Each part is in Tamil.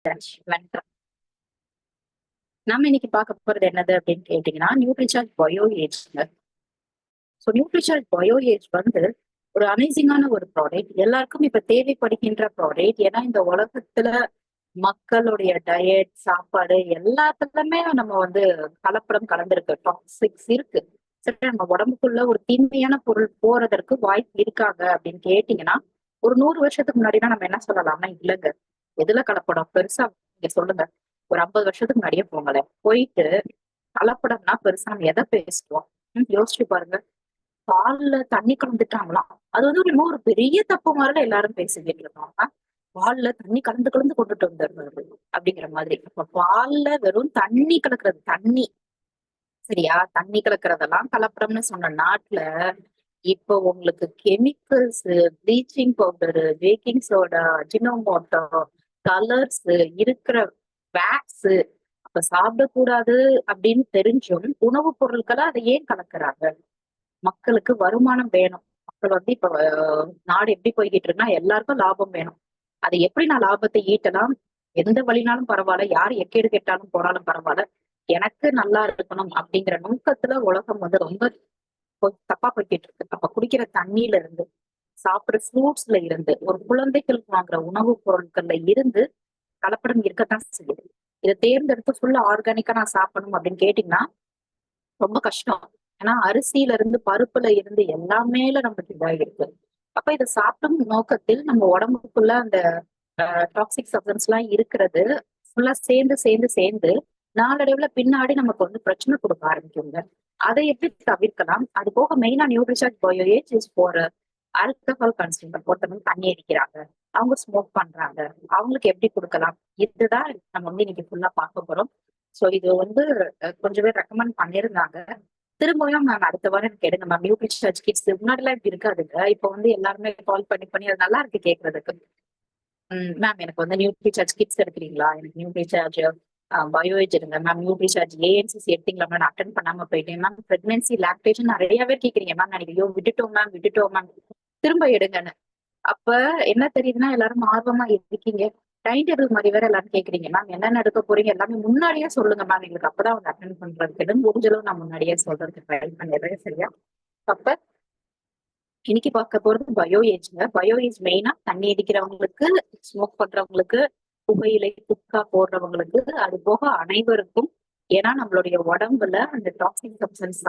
வணக்கம். நாம இன்னைக்கு பார்க்க போறது என்னது அப்படின்னு கேட்டீங்கன்னா, நியூட்ரிசார்ஜ் பயோ ஏஜ்ங்க. ஸோ நியூட்ரிசார்ஜ் பயோ ஏஜ் வந்து ஒரு அமேசிங்கான ஒரு ப்ராடக்ட். எல்லாருக்கும் இப்ப தேவைப்படுகின்ற ப்ராடக்ட். ஏன்னா இந்த உலகத்துல மக்களுடைய டயட், சாப்பாடு எல்லாத்துலயுமே நம்ம வந்து கலப்படம் கலந்திருக்கு. டாக்ஸிக்ஸ் இருக்கு. சரி, நம்ம உடம்புக்குள்ள ஒரு தீமையான பொருள் போறதற்கு வாய்ப்பு இருக்காங்க அப்படின்னு கேட்டீங்கன்னா, ஒரு 100 வருஷத்துக்கு முன்னாடினா நம்ம என்ன சொல்லலாம்னா, இல்லங்க. எதுல கலப்படம்? பெருசா நீங்க சொல்லுங்க. ஒரு 50 வருஷத்துக்கு முன்னாடியே போங்களேன். போயிட்டு கலப்படம்னா பெருசா நம்ம எதை பேசுவோம்? யோசிச்சு பாருங்க. பால்ல தண்ணி கலந்துட்டாங்களாம். அது வந்து என்னமோ ஒரு பெரிய தப்பு மாதிரில எல்லாரும் பேசிக்கிட்டு இருக்காங்க. பால்ல தண்ணி கலந்து கலந்து கொண்டுட்டு வந்துடுறது அப்படிங்கிற மாதிரி. அப்ப பால்ல வெறும் தண்ணி கலக்குறது தண்ணி. சரியா? தண்ணி கலக்குறதெல்லாம் கலப்படம்னு சொன்ன நாட்டுல, இப்போ உங்களுக்கு chemicals, bleaching powder, baking soda, Ajinomoto, colours இருக்கிற வேக்ஸ் அப்ப சாப்பிடக்கூடாது அப்படின்னு தெரிஞ்சும் உணவுப் பொருட்களை அதை ஏன் கலக்குறாங்க? மக்களுக்கு வருமானம் வேணும். மக்கள் வந்து இப்ப நாடு எப்படி போய்கிட்டு இருக்குன்னா எல்லாருக்கும் லாபம் வேணும். அதை எப்படி நான் லாபத்தை ஈட்டலாம்? எந்த வழினாலும் பரவாயில்ல, யார் எக்கேடு கெட்டாலும் போனாலும் பரவாயில்ல. எனக்கு நல்லா இருக்கணும் அப்படிங்கிற நோக்கத்துல உலகம் வந்து ரொம்ப தப்பா போய்கிட்டு இருக்கு. அப்ப குடிக்கிற தண்ணியில இருந்து, சாப்பிடுற ஃப்ரூட்ஸ்ல இருந்து, ஒரு குழந்தைகளுக்கு வாங்குற உணவுப் பொருட்கள்ல இருந்து கலப்படம் இருக்கத்தான் செய்யுது. இதை தேர்ந்தெடுத்து ஃபுல்லா ஆர்கானிக்கா நான் சாப்பிடணும் அப்படின்னு கேட்டீங்கன்னா ரொம்ப கஷ்டம். ஏன்னா அரிசியில இருந்து, பருப்புல இருந்து எல்லாமேல நமக்கு இதாயிருக்கு. அப்ப இதை சாப்பிடும் நோக்கத்தில் நம்ம உடம்புக்குள்ள அந்த டாக்ஸிக் சப்ஸ்டன்ஸ் எல்லாம் இருக்கிறது ஃபுல்லா சேர்ந்து சேர்ந்து சேர்ந்து நாளடைவுல பின்னாடி நமக்கு வந்து பிரச்சனை கொடுக்க ஆரம்பிக்குங்க. அதை எப்படி தவிர்க்கலாம்? அது போக மெயினா nutrition bio age is for alcohol consumer. ஒருத்தவங்க தண்ணி அடிக்கிறாங்க, அவங்க ஸ்மோக் பண்றாங்க, அவங்களுக்கு எப்படி கொடுக்கலாம்? இதுதான் நம்ம வந்து இன்னைக்கு ஃபுல்லா பார்க்க போறோம். சோ இது வந்து கொஞ்சம் பேர் ரெக்கமெண்ட் பண்ணியிருந்தாங்க. திரும்பவும் மேம் அடுத்த வாரம் எனக்கு எடுங்க மேம். நியூட்ரிஷன் கிட்ஸ் முன்னாடி எல்லாம் இப்படி இருக்காதுங்க. இப்போ வந்து எல்லாருமே கால் பண்ணி பண்ணி அது நல்லா இருக்கு கேட்கறதுக்கு. மேம் எனக்கு வந்து நியூட்ரிசார்ஜ் கிட்ஸ் எடுக்கிறீங்களா? எனக்கு நியூட்ரிசார்ஜ் பயோஏஜ் எடுங்க மேம். நியூட்ரிசார்ஜ் ஏஎன்சிசி எடுத்தீங்களா மேம்? அட்டன் பண்ணாம போயிட்டேன் மேம். பிரெக்னன்சி லாக்டேஷன் நிறைய பேர் கேட்குறீங்க மேம். நான் ஐயோ விட்டுட்டோம் மேம், விட்டுட்டோம் மேம், திரும்ப எடுங்கன்னு. அப்ப என்ன தெரியுதுன்னா எல்லாரும் ஆர்வமா இருக்கீங்க. டைம் டேபிள் மாதிரி வேற எல்லாரும் கேக்குறீங்க மேம். என்னென்ன எடுக்க போறீங்க எல்லாமே முன்னாடியே சொல்லுங்க மேம். எங்களுக்கு அப்பதான் அவங்க அட்டன் பண்றதுக்கு முடிஞ்ச அளவு நான் முன்னாடியே சொல்றதுக்கு ட்ரை பண்ணிடுறேன். சரியா? அப்ப இன்னைக்கு பார்க்க போறது பயோ ஏஜ்ங்க. பயோ ஏஜ் மெயினா தண்ணி அடிக்கிறவங்களுக்கு, ஸ்மோக் பண்றவங்களுக்கு, புகையிலை குட்கா போடுறவங்களுக்கு, அது போக அனைவருக்கும். ஏன்னா நம்மளுடைய உடம்புல அந்த டாக்ஸிக் சப்ஸ்டன்ஸ்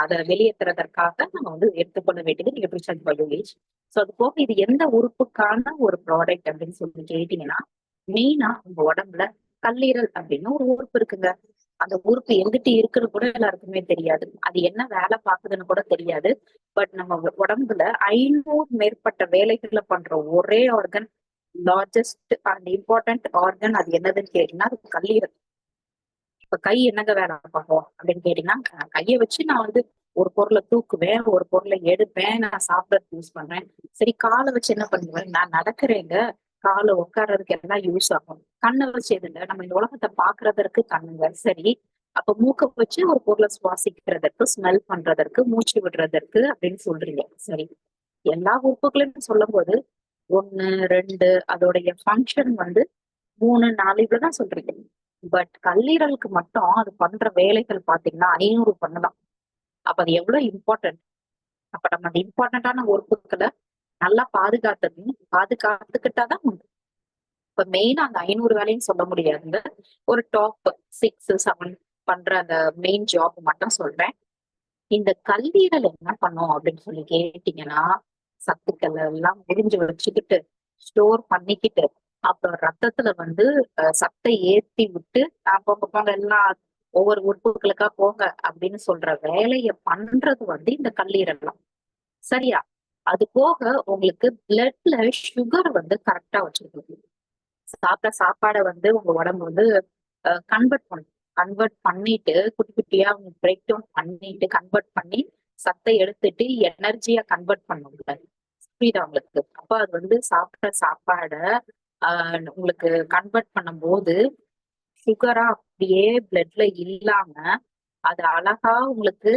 அதை வெளியேற்றுறதற்காக நம்ம வந்து எடுத்துக்கொள்ள வேண்டியது நியூட்ரிஷன் பயோ ஏஜ். ஸோ அது போக இது எந்த உறுப்புக்கான ஒரு ப்ராடக்ட் அப்படின்னு சொல்லி கேட்டீங்கன்னா, மெயினா உங்க உடம்புல கல்லீரல் அப்படின்னு ஒரு உறுப்பு இருக்குங்க. அந்த உறுப்பு எங்கிட்ட இருக்குன்னு கூட எல்லாருக்குமே தெரியாது. அது என்ன வேலை பார்க்குதுன்னு கூட தெரியாது. பட் நம்ம உடம்புல 500 மேற்பட்ட வேலைகளை பண்ற ஒரே organ, largest and important organ அது என்னதுன்னு கேட்டீங்கன்னா அது கல்லீரல். இப்ப கை என்னங்க வேலை பார்க்கும் அப்படின்னு கேட்டீங்கன்னா, கையை வச்சு நான் வந்து ஒரு பொருளை தூக்குவேன், ஒரு பொருளை எடுப்பேன், நான் சாப்பிடறதுக்கு யூஸ் பண்றேன். சரி, காலை வச்சு என்ன பண்ணுவேன்? நான் நடக்கிறேங்க, காலை உட்கார்றதுக்கு எல்லாம் யூஸ் ஆகும். கண்ணை வச்சு எதுங்க? நம்ம இந்த உலகத்தை பாக்குறதற்கு கண்ணுங்க. சரி, அப்ப மூக்க வச்சு ஒரு பொருளை சுவாசிக்கிறதற்கு, ஸ்மெல் பண்றதற்கு, மூச்சு விடுறதற்கு அப்படின்னு சொல்றீங்க. சரி, எல்லா உறுப்புகளையும் சொல்லும் போது 1, 2 அதோடைய ஃபங்க்ஷன் வந்து 3, 4 இவ்வளவுதான் சொல்றீங்க. பட் கல்லீரலுக்கு மட்டும் அது பண்ற வேலைகள் பாத்தீங்கன்னா 500 பண்ணலாம். அப்ப அது எவ்வளவு இம்பார்ட்டன்ட். அப்ப நம்ம அந்த இம்பார்ட்டன்டான உறுப்புகளை நல்லா பாதுகாத்துக்கிட்டாதான் உண்டு. இப்ப மெயினா அந்த 500 வேலையும் சொல்ல முடியாதுங்க. ஒரு டாப் 6, 7 பண்ற அந்த மெயின் ஜாப் மட்டும் சொல்றேன். இந்த கல்லீரல் என்ன பண்ணும் அப்படின்னு சொல்லி கேட்டீங்கன்னா, சத்துக்கள் எல்லாம் முடிஞ்சு வச்சுக்கிட்டு, ஸ்டோர் பண்ணிக்கிட்டு, அப்புறம் ரத்தத்துல வந்து சத்தை ஏத்தி விட்டு, போங்க போங்க எல்லாம் ஒவ்வொரு உறுப்புகளுக்கா போங்க அப்படின்னு சொல்ற வேலையை பண்றது வந்து இந்த கல்லீரல் தான். சரியா? அது போக உங்களுக்கு பிளட்ல சுகர் வந்து கரெக்டா வச்சிருக்கு. சாப்பிட்ட சாப்பாடை வந்து உங்க உடம்பு வந்து கன்வெர்ட் பண்ணும். கன்வெர்ட் பண்ணிட்டு குட்டி குட்டியா பிரேக் டவுன் பண்ணிட்டு கன்வெர்ட் பண்ணி சத்தை எடுத்துட்டு எனர்ஜியா கன்வெர்ட் பண்ணுங்க. புரியுதா உங்களுக்கு? அப்ப அது வந்து சாப்பிட்ட சாப்பாட உங்களுக்கு கன்வெர்ட் பண்ணும்போது சுகரா அப்படியே பிளட்ல இல்லாம அது அழகா உங்களுக்கு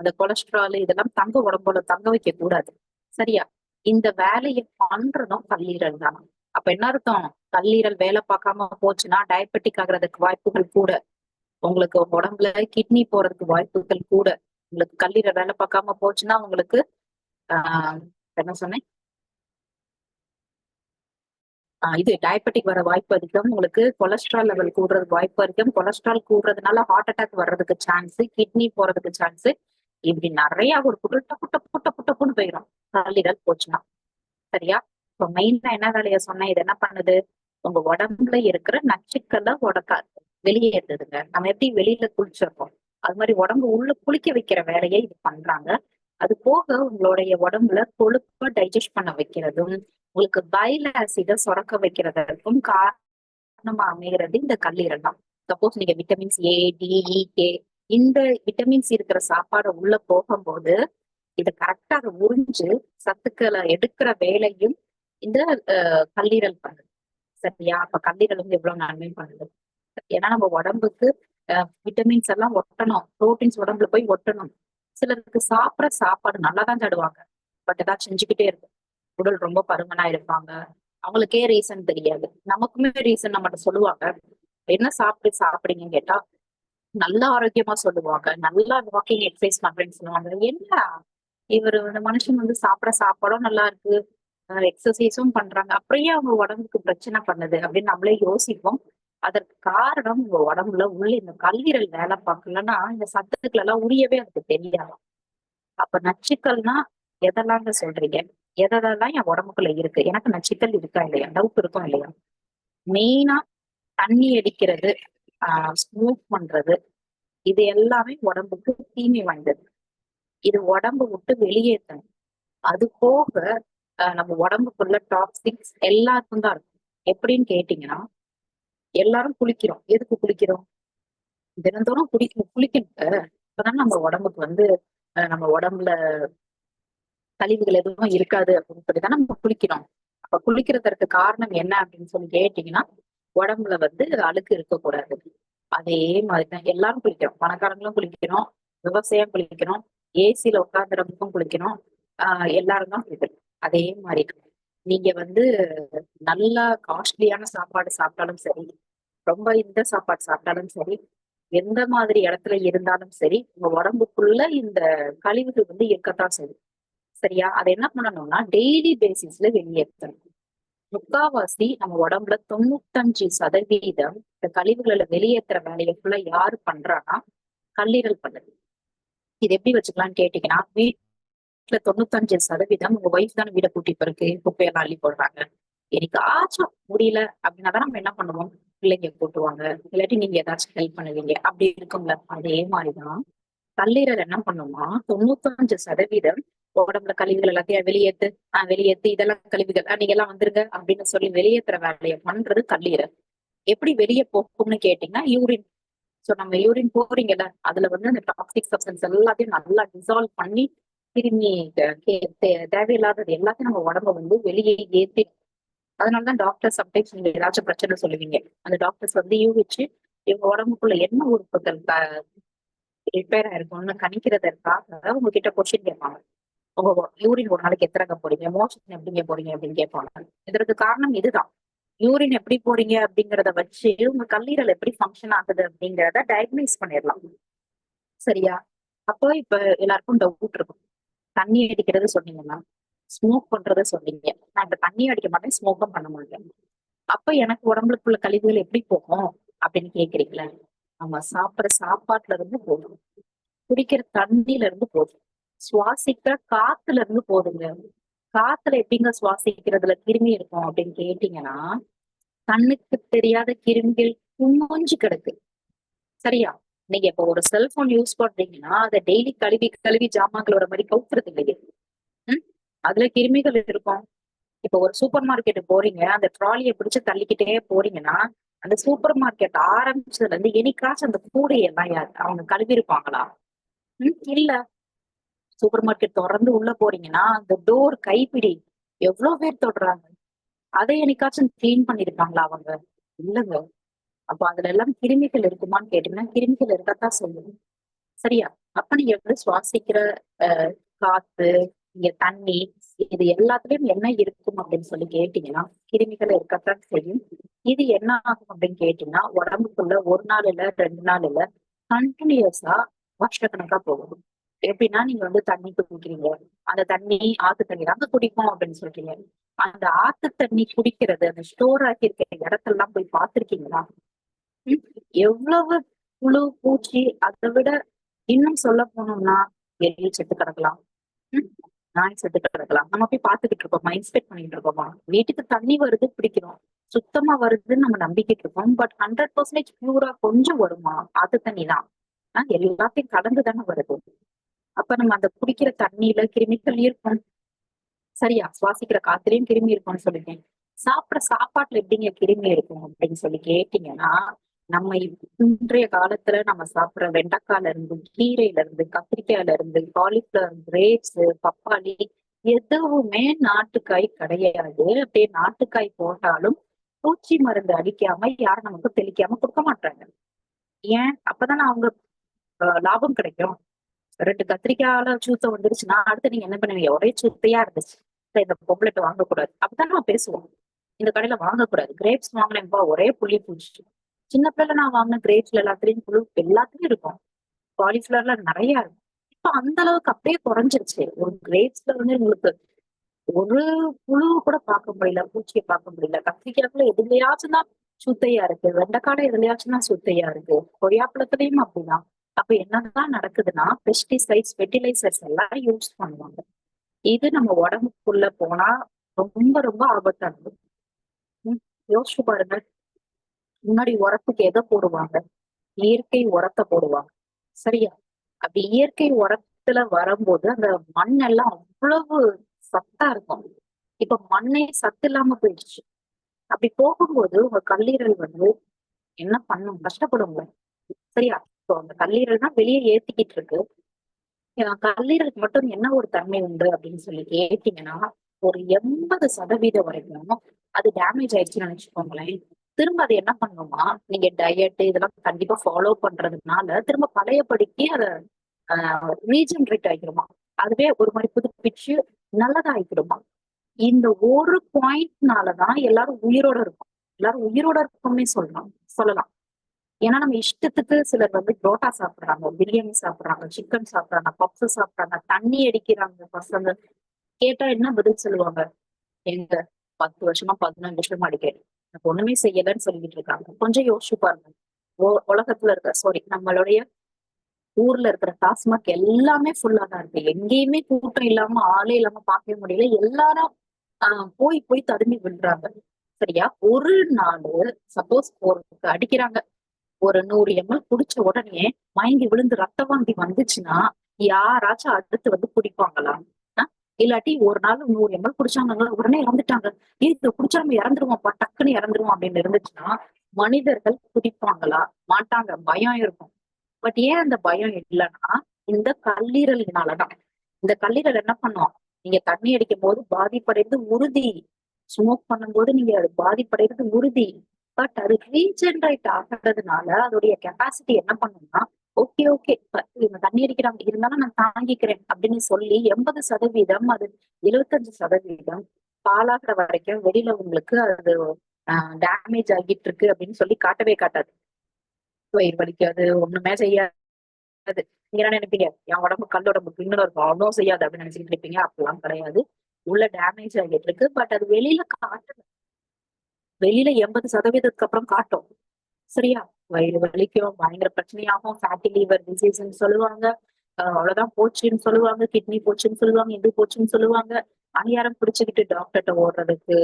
அந்த கொலஸ்ட்ரால் இதெல்லாம் உடம்போட தங்க வைக்க கூடாது. சரியா? இந்த வேலையை பண்றதும் கல்லீரல் தான். அப்ப என்ன அர்த்தம்? கல்லீரல் வேலை பார்க்காம போச்சுன்னா டயபெட்டிக் ஆகுறதுக்கு வாய்ப்புகள் கூட. உங்களுக்கு உங்க உடம்புல கிட்னி போறதுக்கு வாய்ப்புகள் கூட. உங்களுக்கு கல்லீரல் வேலை பார்க்காம போச்சுன்னா உங்களுக்கு ஆஹ் என்ன சொன்னேன், இது டயபெட்டிக் வர வாய்ப்பு அதிகம். உங்களுக்கு கொலஸ்ட்ரால் லெவல் கூடுறதுக்கு வாய்ப்பு அதிகம். கொலஸ்ட்ரால் கூடுறதுனால ஹார்ட் அட்டாக் வர்றதுக்கு சான்ஸ், கிட்னி போறதுக்கு சான்ஸ், இப்படி நிறைய ஒரு புட்டு புட்ட புட்ட புட்டப்புன்னு போயிடும் கல்லீரல் போச்சுன்னா. சரியா? இப்போ மெயினா என்ன வேலையை சொன்னேன், இது என்ன பண்ணுது, உங்க உடம்புல இருக்கிற நச்சுக்களை வெளியேறுதுங்க. நம்ம எப்படி வெளியில குளிச்சிருக்கோம், அது மாதிரி உடம்பு உள்ள குளிக்க வைக்கிற வேலையை இது பண்றாங்க. அது போக உங்களுடைய உடம்புல கொழுப்பை டைஜஸ்ட் பண்ண வைக்கிறதும், உங்களுக்கு பைல் ஆசிட சுரக்க வைக்கிறதுக்கும் காரணமா அமைகிறது இந்த கல்லீரல் தான். சப்போஸ் நீங்க vitamins A, D, E, K, இந்த விட்டமின்ஸ் இருக்கிற சாப்பாடு உள்ள போகும்போது இதை கரெக்டா அதை உறிஞ்சு சத்துக்களை எடுக்கிற வேலையும் இந்த கல்லீரல் பண்ணுது. சரியா? அப்ப கல்லீரல் வந்து எவ்வளவு நன்மை பண்ணுது. ஏன்னா நம்ம உடம்புக்கு விட்டமின்ஸ் எல்லாம் ஒட்டணும், புரோட்டீன்ஸ் உடம்புல போய் ஒட்டணும். சிலருக்கு சாப்பிட்ற சாப்பாடு நல்லாதான் தடுவாங்க, பட் ஏதாவது செஞ்சுக்கிட்டே இருக்கும், உடல் ரொம்ப பருமனா இருப்பாங்க. அவங்களுக்கே ரீசன் தெரியாது. நமக்குமே ரீசன் நம்மகிட்ட சொல்லுவாங்க, என்ன சாப்பிட்டு சாப்பிடுங்கன்னு கேட்டா நல்ல ஆரோக்கியமா சொல்லுவாங்க, நல்லா வாக்கிங் எக்ஸசைஸ் பண்றேன்னு சொல்லுவாங்க. என்ன இவர் இந்த மனுஷன் வந்து சாப்பிட்ற சாப்பாடும் நல்லா இருக்கு, எக்ஸசைஸும் பண்றாங்க, அப்படியே அவங்க உடம்புக்கு பிரச்சனை பண்ணுது அப்படின்னு நம்மளே யோசிப்போம். அதற்கு காரணம் உங்க உடம்புல உள்ள இந்த கல்லீரல் வேலை பார்க்கலன்னா இந்த சத்துக்கள் எல்லாம் உரியவே அதுக்கு தெரியாது. அப்ப நச்சுக்கள்னா எதெல்லாம்னு சொல்றீங்க? எதெல்லாம் என் உடம்புக்குள்ள இருக்கு, எனக்கு நச்சுக்கள் இருக்கா இல்லையா, டவுட் இருக்கும் இல்லையா? மெயினா தண்ணி அடிக்கிறது, ஸ்மோக் பண்றது, இது எல்லாமே உடம்புக்கு தீமை வாய்ந்தது. இது உடம்பு விட்டு வெளியேற்றணும். அது போக நம்ம உடம்புக்குள்ள டாக்ஸிக்ஸ் எல்லாருக்கும் தான் இருக்கும். எப்படின்னு கேட்டீங்கன்னா, எல்லாரும் குளிக்கிறோம். எதுக்கு குளிக்கிறோம்? தினந்தோறும் குளிக்கணும். அப்பதான் நம்ம உடம்புக்கு வந்து நம்ம உடம்புல கழிவுகள் எதுவும் இருக்காது அப்படின்னு சொல்லிதான் நம்ம குளிக்கிறோம். அப்ப குளிக்கிறதற்கு காரணம் என்ன அப்படின்னு சொல்லி கேட்டீங்கன்னா, உடம்புல வந்து அழுக்கு இருக்கக்கூடாது. அதே மாதிரிதான் எல்லாரும் குளிக்கிறோம். பணக்காரங்களும் குளிக்கிறோம், விவசாயம் குளிக்கிறோம், ஏசியில உட்கார்ந்துறவங்களுக்கும் குளிக்கிறோம், எல்லாரும் தான் குளிக்கிறோம். அதே மாதிரி நீங்க வந்து நல்லா காஸ்ட்லியான சாப்பாடு சாப்பிட்டாலும் சரி, ரொம்ப இந்த சாப்பாடு சாப்பிட்டாலும் சரி, எந்த மாதிரி இடத்துல இருந்தாலும் சரி, உங்க உடம்புக்குள்ள இந்த கழிவுகள் வந்து இருக்கத்தான் சரி. சரியா? அதை என்ன பண்ணணும்னா டெய்லி பேசிஸ்ல வெளியேற்றணும். முக்காவாசி நம்ம உடம்புல 95% இந்த கழிவுகளை வெளியேற்றுற வேலையை ஃபுல்லா யாரு பண்றான்னா கல்லீரல் பண்ணுது. இது எப்படி வச்சுக்கலாம்னு கேட்டீங்கன்னா, வீட்டுல 95% உங்க ஒய்ஃப் தானே வீடை கூட்டி பிறகு குப்பையெல்லாம் அள்ளி போடுறாங்க. என்னைக்காச்சும் முடியல அப்படின்னா தான் நம்ம என்ன பண்ணுவோம், பிள்ளைங்க கூட்டுவாங்க, இல்லாட்டி நீங்க ஏதாச்சும் ஹெல்ப் பண்ணுவீங்க, அப்படி இருக்கும்ல. அதே மாதிரிதான் கல்லீரல் என்ன பண்ணுமா, 95% உடம்புல கழிவுகள் எல்லாத்தையும் வெளியேத்து இதெல்லாம் கழிவுகள், நீங்க எல்லாம் வந்துருங்க அப்படின்னு சொல்லி வெளியேற்றுற வேலையை பண்றது கல்லீரல். எப்படி வெளியே போகும்னு கேட்டீங்கன்னா யூரின். சோ நம்ம யூரின் போறீங்கல்ல, அதுல வந்து அந்த டாக்ஸிக் சப்ஸ்டன்ஸ் எல்லாத்தையும் நல்லா டிசால்வ் பண்ணி கிருமி தேவையில்லாதது எல்லாத்தையும் நம்ம உடம்ப வந்து வெளியே ஏத்தி. அதனாலதான் டாக்டர் சம்டைம்ஸ் நீங்க ஏதாச்சும் பிரச்சனை சொல்லுவீங்க, அந்த டாக்டர்ஸ் வந்து யூகிச்சு இவங்க உடம்புக்குள்ள என்ன உறுப்புகள் ரிப்பேர் ஆயிருக்கும்னு கணிக்கிறதற்காக உங்ககிட்ட கொஸ்டின் கேட்பாங்க. உங்க யூரின் ஒரு நாளைக்கு எத்தனை போறீங்க, மோஷன் எப்படிங்க போறீங்க அப்படின்னு கேட்பாங்க. இதற்கு காரணம் இதுதான். யூரின் எப்படி போறீங்க அப்படிங்கிறத வச்சு உங்க கல்லீரல் எப்படி ஃபங்க்ஷன் ஆகுது அப்படிங்கிறத டயக்னைஸ் பண்ணிடலாம். சரியா? அப்போ இப்ப எல்லாருக்கும் டவுட் இருக்கும், தண்ணி அடிக்கிறது சொன்னீங்கன்னா, ஸ்மோக் பண்றத சொன்னீங்க. நான் இப்ப தண்ணி அடிக்க மாட்டேன், ஸ்மோக்கும் பண்ண மாட்டேன், அப்ப எனக்கு உடம்புக்குள்ள கழிவுகள் எப்படி போகும் அப்படின்னு கேக்குறீங்களா? நம்ம சாப்பிடுற சாப்பாட்டுல இருந்து போதும், குடிக்கிற தண்ணியில இருந்து போதும், சுவாசிக்கிற காத்துல இருந்து போதுங்க. காத்துல எப்படிங்க சுவாசிக்கிறதுல கிருமி இருக்கும் அப்படின்னு கேட்டீங்கன்னா, கண்ணுக்கு தெரியாத கிருமிகள் குஞ்சு கிடக்கு. சரியா? நீங்க இப்ப ஒரு செல்போன் யூஸ் பண்றீங்கன்னா அதை டெய்லி கழுவி கழுவி ஜாமான்களோட மாதிரி கவுத்துறது இல்லையே. அதுல கிருமிகள் இருக்கும். இப்ப ஒரு சூப்பர் மார்க்கெட்டு போறீங்க, அந்த ட்ராலியை பிடிச்சு தள்ளிக்கிட்டே போறீங்கன்னா அந்த சூப்பர் மார்க்கெட் ஆரம்பிச்சதுல இருந்து என்னைக்காச்சும் அந்த கூடையெல்லாம் அவங்க கழுவி இருப்பாங்களா? இல்ல. சூப்பர் மார்க்கெட் தொடர்ந்து உள்ள போறீங்கன்னா அந்த டோர் கைப்பிடி எவ்வளவு பேர் தொடுறாங்க, அதை என்னைக்காச்சும் கிளீன் பண்ணிருக்காங்களா அவங்க? இல்லங்க. அப்ப அதுல எல்லாம் கிருமிகள் இருக்குமான்னு கேட்டீங்கன்னா கிருமிகள் இருக்கத்தான் சொல்லுங்க. சரியா? அப்ப நீங்க வந்து சுவாசிக்கிற காத்து, இங்க தண்ணி, இது எல்லாத்துலயும் என்ன இருக்கும் அப்படின்னு சொல்லி கேட்டீங்கன்னா கிருமிகள் இருக்கத்தான் செய்யும். இது என்ன ஆகும் அப்படின்னு கேட்டீங்கன்னா உடம்புக்குள்ள ஒரு நாள் இல்ல 2 நாள் இல்ல கண்டினியூஸா வருஷக்கணக்கா போகும். எப்படின்னா நீங்க வந்து தண்ணி குடிக்கிறீங்க, அந்த தண்ணி ஆத்து தண்ணி தாங்க குடிப்போம் அப்படின்னு சொல்றீங்க. அந்த ஆத்து தண்ணி குடிக்கிறது அந்த ஸ்டோர் ஆகி இருக்கிற இடத்தெல்லாம் போய் பார்த்திருக்கீங்களா? ம். எவ்வளவு புழு பூச்சி, அதை விட இன்னும் சொல்ல போனோம்னா எலி செத்து கிடக்கலாம். ம். நாய் செத்து கிடக்கலாம். நம்ம போய் பார்த்துக்கிட்டு இருக்கோமா? இன்ஸ்பெக்ட் பண்ணிட்டு இருக்கோமா? வீட்டுக்கு தண்ணி வருது பிடிக்கிறோம், சுத்தமா வருதுன்னு நம்ம நம்பிக்கிட்டு இருக்கோம். பட் 100% பியூரா கொஞ்சம் வருமா? ஆத்து தண்ணி தான். எல்லாத்தையும் கடந்து தானே வருது. அப்ப நம்ம அந்த குடிக்கிற தண்ணியில கிருமிகள் இருக்கும். சரியா? சுவாசிக்கிற காத்துலயும் கிருமி இருக்கும்னு சொல்லிட்டேன். சாப்பிடுற சாப்பாட்டுல எப்படிங்க கிருமி இருக்கும் அப்படின்னு சொல்லி கேட்டீங்கன்னா, நம்ம இன்றைய காலத்துல நம்ம சாப்பிடுற வெண்டைக்காய்ல இருந்து, கீரையில இருந்து, கத்திரிக்காயில இருந்து, காலிஃபிளவர், கிரேப்ஸ், பப்பாளி எதுவுமே நாட்டுக்காய் கிடையாது. அப்படியே நாட்டுக்காய் போட்டாலும் பூச்சி மருந்து அடிக்காம யாரும் நமக்கு தெளிக்காம கொடுக்க மாட்டாங்க. ஏன்? அப்பதானே அவங்க லாபம் கிடைக்கும். 2 கத்திரிக்காயில சூத்த வந்துருச்சுன்னா அடுத்து நீங்க என்ன பண்ணுவீங்க? ஒரே சூத்தையா இருந்துச்சு, இந்த பொம்பளைட்ட வாங்கக்கூடாது அப்படித்தான் நம்ம பேசுவோம். இந்த கடையில வாங்கக்கூடாது. கிரேப்ஸ் வாங்கினேன்ப்பா ஒரே புள்ளி பூச்சி. சின்ன பிள்ளைல நான் வாங்கின கிரேப்ஸ்ல எல்லாத்துலயும் புழு எல்லாத்துலயும் இருக்கும். காலிஃபிளவர்ல நிறைய இருக்கும். இப்ப அந்த அளவுக்கு அப்படியே குறைஞ்சிருச்சு. ஒரு கிரேப்ஸ்ல வந்து உங்களுக்கு ஒரு புழு கூட பார்க்க முடியல, பூச்சியை பார்க்க முடியல. கத்திரிக்காய்க்குள்ள எதுலயாச்சும் தான் சுத்தையா இருக்கு, வெண்டைக்கால எதுலயாச்சும் தான் சுத்தையா இருக்கு, கொய்யாப்பழத்துலயும் அப்படிதான். அப்ப என்னதான் நடக்குதுன்னா பெஸ்டிசைட்ஸ், ஃபெர்டிலைசர்ஸ் எல்லாம் யூஸ் பண்ணுவாங்க. இது நம்ம உடம்புக்குள்ள போனா ரொம்ப ரொம்ப ஆபத்தானது. யோசிச்சு பாருங்க. முன்னாடி உரத்துக்கு எதை போடுவாங்க? இயற்கை உரத்தை போடுவாங்க. சரியா? அப்படி இயற்கை உரத்துல வரும்போது அந்த மண் எல்லாம் அவ்வளவு சத்தா இருக்கும். இப்ப மண்ணே சத்து இல்லாம போயிடுச்சு. அப்படி போகும்போது உங்க கல்லீரல் வந்து என்ன பண்ணும்? கஷ்டப்படுங்க. சரியா? இப்போ அந்த கல்லீரல் தான் வெளியே ஏத்திக்கிட்டு இருக்கு. கல்லீரலுக்கு மட்டும் என்ன ஒரு தன்மை உண்டு அப்படின்னு சொல்லி கேட்டீங்கன்னா, ஒரு 80% வரைக்கும் அது டேமேஜ் ஆயிடுச்சுன்னு நினைச்சுக்கோங்களேன். திரும்ப அது என்ன பண்ணுமா? நீங்க டயட் இதெல்லாம் கண்டிப்பா ஃபாலோ பண்றதுனால திரும்ப பழையபடிக்கு அதை ரீஜெனரேட் ஆகிருமா. அதுவே ஒரு மாதிரி புதுப்பிச்சு நல்லதா ஆயிக்கிடுமா. இந்த ஒரு பாயிண்ட்னாலதான் எல்லாரும் உயிரோட இருக்கும். எல்லாரும் உயிரோட இருக்கோம்னே சொல்லலாம். ஏன்னா நம்ம இஷ்டத்துக்கு சிலர் வந்து புரோட்டா சாப்பிடுறாங்க, பிரியாணி சாப்பிடுறாங்க, சிக்கன் சாப்பிடுறாங்க, பப்ஸ் சாப்பிடுறாங்க, தண்ணி அடிக்கிறாங்க பசங்க. கேட்டா என்ன பதில் சொல்லுவாங்க? எங்க 10 வருஷமா 15 வருஷமா அடிக்கிறேன், எனக்கு ஒண்ணுமே செய்யலன்னு சொல்லிட்டு இருக்காங்க. கொஞ்சம் யோசிச்சு பாருங்க. உலகத்துல இருக்க நம்மளுடைய ஊர்ல இருக்கிற டாஸ்மாக் எல்லாமே ஃபுல்லா தான் இருக்கு. எங்கேயுமே கூட்டம் இல்லாம ஆளே இல்லாம பார்க்கவே முடியல. எல்லாரும் போய் போய் தடுமி விடுறாங்க. சரியா? ஒரு நாள் சப்போஸ் ஒருக்கு அடிக்கிறாங்க, ஒரு 100 ml குடிச்ச உடனே மயங்கி விழுந்து ரத்த வாந்தி வந்துச்சுன்னா யாராச்சும் அடுத்து வந்து குடிப்பாங்களா? இல்லாட்டி ஒரு நாள் 100 ml குடிச்சாங்க உடனே இறந்துட்டாங்க, இது குடிச்சா நம்ம இறந்துருவோம்ப்பா, டக்குன்னு இறந்துருவோம் அப்படின்னு இருந்துச்சுன்னா மனிதர்கள் குடிப்பாங்களா? மாட்டாங்க. பயம் இருக்கும். பட் ஏன் அந்த பயம் இல்லைன்னா இந்த கல்லீரல்னாலதான். இந்த கல்லீரல் என்ன பண்ணும்? நீங்க தண்ணி அடிக்கும் போது பாதிப்படைறது உறுதி. ஸ்மோக் பண்ணும்போது நீங்க அது பாதிப்படைறது உறுதி. பட் அது ரீஜெனரேட் ஆகிறதுனால அதோடைய கெப்பாசிட்டி என்ன பண்ணும்னா, ஓகே ஓகே இவங்க தண்ணி அடிக்கிறாங்க இருந்தாலும் நான் தாங்கிக்கிறேன் அப்படின்னு சொல்லி 80% அது 75% பாலாகிற வரைக்கும் வெளியில உங்களுக்கு அது டேமேஜ் ஆகிட்டு இருக்கு அப்படின்னு சொல்லி காட்டவே காட்டாது. வயிறு வலிக்காது, ஒண்ணுமே செய்யாது. நீங்க என்ன நினைப்பீங்க? என் உடம்பு கல் உடம்பு பின்னல இருக்கும், அவ்வளவு செய்யாது அப்படின்னு நினைச்சுட்டு இருப்பீங்க. அப்படிலாம் கிடையாது. உள்ள டேமேஜ் ஆகிட்டு இருக்கு. பட் அது வெளியில காட்டல. வெளியில 80%க்கு அப்புறம் காட்டும். சரியா? வயிறு வலிக்கும், பயங்கர பிரச்சனையாகும், ஃபேட்டி லிவர் டிசீஸ்ன்னு சொல்லுவாங்க. அவ்வளவுதான் போச்சுன்னு சொல்லுவாங்க, கிட்னி போச்சுன்னு சொல்லுவாங்க, இது போச்சுன்னு சொல்லுவாங்க. அநியாரம் பிடிச்சுக்கிட்டு டாக்டர்கிட்ட ஓடுறதுக்கு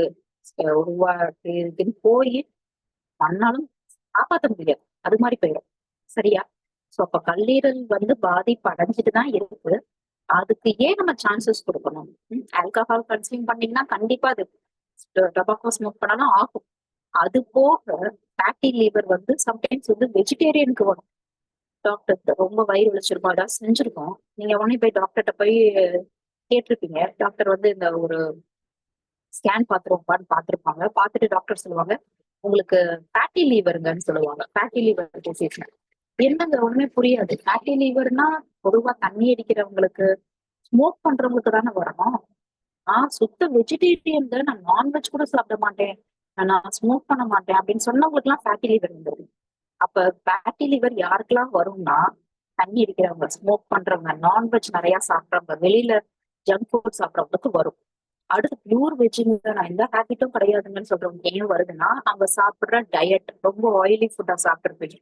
இதுன்னு போய் பண்ணாலும் காப்பாற்ற முடியாது. அது மாதிரி போயிடும். சரியா? சோ அப்ப கல்லீரல் வந்து பாதிப்பு அடைஞ்சிட்டுதான் இருக்கு. அதுக்கு ஏன் நம்ம சான்சஸ் கொடுக்கணும்? ஆல்கஹால் கன்சியூம் பண்ணீங்கன்னா கண்டிப்பா அது டொபாக்கோ ஸ்மோக் பண்ணாலும் ஆகும். அது போக ஃபேட்டி லிவர் வந்து சம்டைம்ஸ் வந்து வெஜிடேரியனுக்கு வரும். டாக்டர் ரொம்ப வயிறு வலிச்சிருக்கோம், ஏதாவது செஞ்சிருக்கோம், நீங்க உடனே போய் டாக்டர்கிட்ட போய் கேட்டிருப்பீங்க. டாக்டர் வந்து இந்த ஒரு ஸ்கேன் பாத்துருப்பான்னு பாத்துருப்பாங்க. பார்த்துட்டு டாக்டர் சொல்லுவாங்க, உங்களுக்கு ஃபேட்டி லிவருங்கன்னு சொல்லுவாங்க. ஃபேட்டி லிவர் டிசீஸ் என்னங்க ஒண்ணுமே புரியாது. ஃபேட்டி லிவர்னா பொதுவா தண்ணி அடிக்கிறவங்களுக்கு, ஸ்மோக் பண்றவங்களுக்கு தானே வரணும். சுத்த வெஜிடேரியன், நான் நான்வெஜ் கூட சாப்பிட மாட்டேன், நான் ஸ்மோக் பண்ண மாட்டேன் அப்படின்னு சொன்னவங்களுக்கு எல்லாம் ஃபேட்டி லிவர் இருந்தது. அப்ப ஃபேட்டி லிவர் யாருக்கெல்லாம் வரும்னா, தண்ணி அடிக்கிறவங்க, ஸ்மோக் பண்றவங்க, நான்வெஜ் நிறைய சாப்பிட்றவங்க, வெளியில ஜங்க் ஃபுட் சாப்பிட்றவங்களுக்கு வரும். அடுத்து பியூர் வெஜ்ஜுங்க, நான் எந்த ஹேபிட்டும் கிடையாதுங்கன்னு சொல்றவங்க ஏன் வருதுன்னா, அவங்க சாப்பிடுற டயட் ரொம்ப ஆயிலி ஃபுட்டா சாப்பிட்டுருப்பீங்க.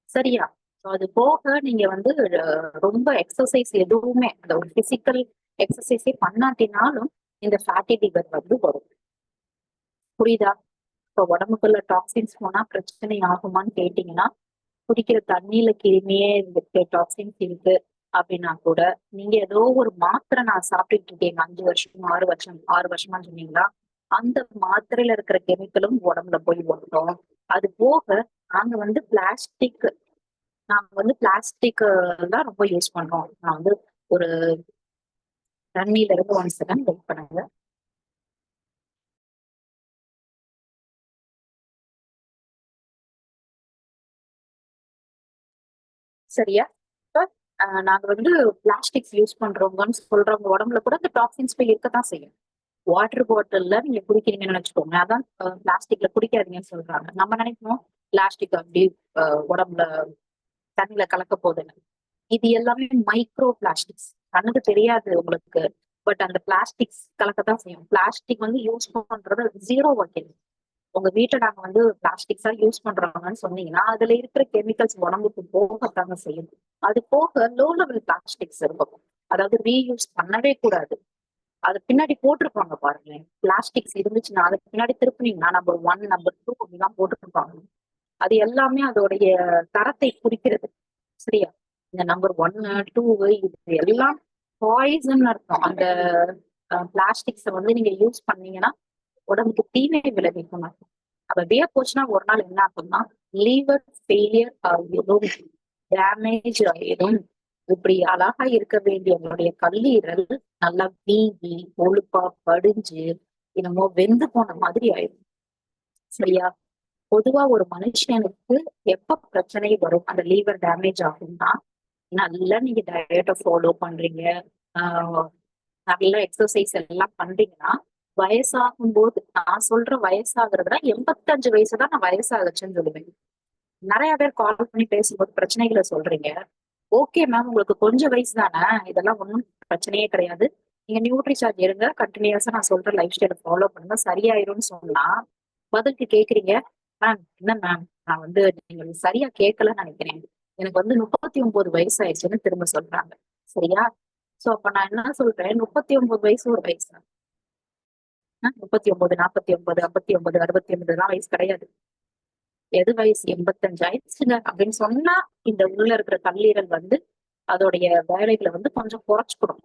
சரியா? அது போக நீங்க வந்து ரொம்ப எக்ஸசைஸ் எதுவுமே, அந்த ஒரு பிசிக்கல் எக்ஸசைஸே பண்ணாட்டினாலும் இந்த ஃபேட்டி லிவர் வந்து வரும். புரியுதா? இப்ப உடம்புக்குள்ள டாக்ஸின்ஸ் போனா பிரச்சனை ஆகுமான்னு கேட்டீங்கன்னா, குடிக்கிற தண்ணியில கிருமியே இருக்கு, டாக்ஸின்ஸ் இருக்கு அப்படின்னா கூட, நீங்க ஏதோ ஒரு மாத்திரை நான் சாப்பிட்டுட்டு இருக்கேங்க 5 வருஷம் 6 வருஷம் 6 வருஷமா சொன்னீங்களா, அந்த மாத்திரையில இருக்கிற கெமிக்கலும் உடம்புல போய் ஒட்டும். அது போக நாங்க வந்து பிளாஸ்டிக் தான் ரொம்ப யூஸ் பண்றோம். நான் வந்து ஒரு தண்ணியில இருந்து 1 செகண்ட் வெயிட் பண்ணுங்க. சரியா? இப்ப நாங்க வந்து பிளாஸ்டிக்ஸ் யூஸ் பண்றவங்கன்னு சொல்றவங்க உடம்புல கூட அந்த டாக்ஸின்ஸ் போய் இருக்கத்தான் செய்யும். வாட்டர் பாட்டில்ல நீங்க குடிக்கிறீங்கன்னு வச்சுக்கோங்க, அதான் பிளாஸ்டிக்ல குடிக்காதீங்கன்னு சொல்றாங்க. நம்ம நினைக்கணும் பிளாஸ்டிக் அப்படி உடம்புல தண்ணியில கலக்க போகுதுன்னு. இது எல்லாமே மைக்ரோ பிளாஸ்டிக்ஸ், கண்ணுக்கு தெரியாது உங்களுக்கு. பட் அந்த பிளாஸ்டிக்ஸ் கலக்கத்தான் செய்யும். பிளாஸ்டிக் வந்து யூஸ் பண்றது ஜீரோ வகையில். உங்க வீட்டை நாங்க வந்து பிளாஸ்டிக்ஸா யூஸ் பண்றோம்னு சொன்னீங்கன்னா, அதுல இருக்கிற கெமிக்கல்ஸ் உடம்புக்கு போகத்தாங்க செய்யும். அது போக லோ லெவல் பிளாஸ்டிக்ஸ் இருக்கும், அதாவது ரீயூஸ் பண்ணவே கூடாது. அது பின்னாடி போட்டிருப்பாங்க பாருங்களேன், பிளாஸ்டிக்ஸ் இருந்துச்சுன்னா அதுக்கு பின்னாடி திருப்பினீங்கன்னா நம்பர் 1 நம்பர் 2 அப்படிலாம் போட்டுருப்பாங்க. அது எல்லாமே அதோடைய தரத்தை குறிக்கிறது. சரியா? இந்த நம்பர் 1 2 இது எல்லாம் பாய்சன் அர்த்தம். அந்த பிளாஸ்டிக்ஸ வந்து நீங்க யூஸ் பண்ணீங்கன்னா உடம்புக்கு தீமை விளைவிக்கும். அப்படியே போச்சுன்னா ஒரு நாள் என்ன ஆகும்னா, லிவர் ஃபெயிலியர் ஆகிடும், டேமேஜ் ஆயிடும். இப்படி அழகா இருக்க வேண்டிய உங்களுடைய கல்லீரல் நல்லா வீங்கி கொழுப்பா படிஞ்சு என்னமோ வெந்து போன மாதிரி ஆயிடும். சரியா? பொதுவா ஒரு மனுஷனுக்கு எப்ப பிரச்சனை வரும், அந்த லிவர் டேமேஜ் ஆகும்னா, நல்லா நீங்க டயட்டை ஃபாலோ பண்றீங்க, ஆஹ் நல்ல எக்ஸசைஸ் எல்லாம் பண்றீங்கன்னா, வயசாகும் போது, நான் சொல்ற வயசாகிறதுனா 85 வயசுதான் நான் வயசாகச்சுன்னு சொல்லுவேன். நிறைய பேர் கால் பண்ணி பேசும்போது பிரச்சனைகளை சொல்றீங்க. ஓகே மேம், உங்களுக்கு கொஞ்சம் வயசு தானே, இதெல்லாம் ஒன்றும் பிரச்சனையே கிடையாது. நீங்க நியூட்ரி சார்ஜ் இருங்க, கண்டினியூஸா நான் சொல்ற லைஃப் ஸ்டைலை ஃபாலோ பண்ணுங்க, சரியாயிரும்னு சொன்னா பதிலுக்கு கேக்குறீங்க, மேம் என்ன மேம், நான் வந்து நீங்க சரியா கேட்கலன்னு நினைக்கிறேன், எனக்கு வந்து 39 வயசு ஆயிடுச்சுன்னு திரும்ப சொல்றாங்க. சரியா? சோ அப்ப நான் என்ன சொல்றேன், 39 வயசு ஒரு வயசு, 39 49 59 69 வயசு கிடையாது. எது வயசு 85 ஆயிடுச்சுங்க அப்படின்னு சொன்னா, இந்த உள்ள இருக்கிற கல்லீரல் வந்து அதோடைய வேலைகளை வந்து கொஞ்சம் குறைச்சுக்கணும்.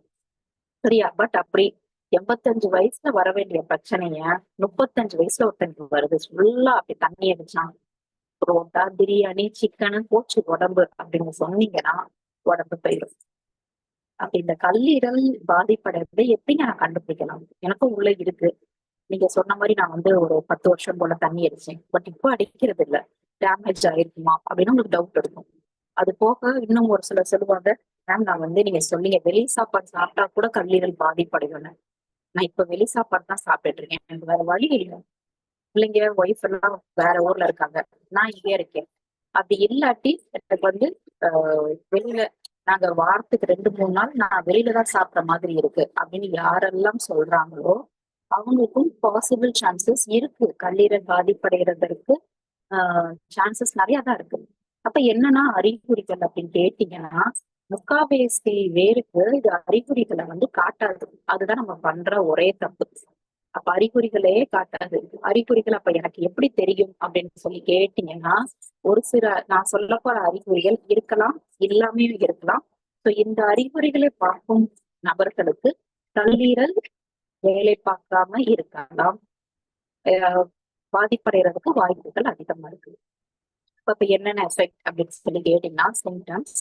சரியா? பட் அப்படி 85 வயசுல வர வேண்டிய பிரச்சனைய 35 வயசுல ஒருத்தனுக்கு வருது. ஃபுல்லா அப்படி தண்ணி அடிச்சான், புரோட்டா பிரியாணி சிக்கனு போச்சு உடம்பு அப்படின்னு சொன்னீங்கன்னா உடம்பு போயிடும். அப்ப இந்த கல்லீரல் பாதிப்படைறதை எப்படிங்க நான் கண்டுபிடிக்கலாம்? எனக்கும் உள்ள இருக்கு. நீங்க சொன்ன மாதிரி நான் வந்து ஒரு 10 வருஷம் போல தண்ணி அடிச்சேன், பட் இப்போ அடிக்கிறது இல்ல. டேமேஜ் ஆயிருக்குமா அப்படின்னு உங்களுக்கு டவுட் இருக்கும். அது போக இன்னும் ஒரு சிலர் சொல்லுவாங்க, மேம் நான் வந்து நீங்க சொன்னீங்க வெளி சாப்பாடு சாப்பிட்டா கூட கல்லீரல் பாதிப்படையும்னு. நான் இப்ப வெளி சாப்பாடு தான் சாப்பிட்டுட்டு இருக்கேன், எனக்கு வேற வழி இல்லை. பிள்ளைங்க ஒய்ஃப் எல்லாம் வேற ஊர்ல இருக்காங்க, நான் இங்கே இருக்கேன். அப்படி இல்லாட்டி எனக்கு வந்து வெளியில நாங்க வாரத்துக்கு 2 3 நாள் நான் வெளியில தான் சாப்பிட்ற மாதிரி இருக்கு அப்படின்னு யாரெல்லாம் சொல்றாங்களோ, அவங்களுக்கும் பாசிபிள் சான்சஸ் இருக்கு, கல்லீரல் பாதிப்படைகிறதற்கு சான்சஸ் நிறைய தான் இருக்கு. அப்ப என்னன்னா அறிகுறிகள் அப்படின்னு கேட்டீங்கன்னா, முக்காபேசி வேருக்கு இது அறிகுறிகளை வந்து காட்டாது. அதுதான் நம்ம பண்ற ஒரே தப்பு. அப்ப அறிகுறிகளே காட்டாது. அறிகுறிகள் அப்ப எனக்கு எப்படி தெரியும் அப்படின்னு சொல்லி கேட்டீங்கன்னா, ஒரு சில நான் சொல்ல போற அறிகுறிகள் இருக்கலாம், இல்லாமையும் இருக்கலாம். சோ இந்த அறிகுறிகளை பார்க்கும் நபர்களுக்கு கல்லீரல் வேலை பார்க்காம இருக்கலாம், பாதிப்படைறதுக்கு வாய்ப்புகள் அதிகமா இருக்கு. இப்ப என்னென்ன எஃபெக்ட் அப்படின்னு சொல்லி கேட்டீங்கன்னா, சிம்டம்ஸ்,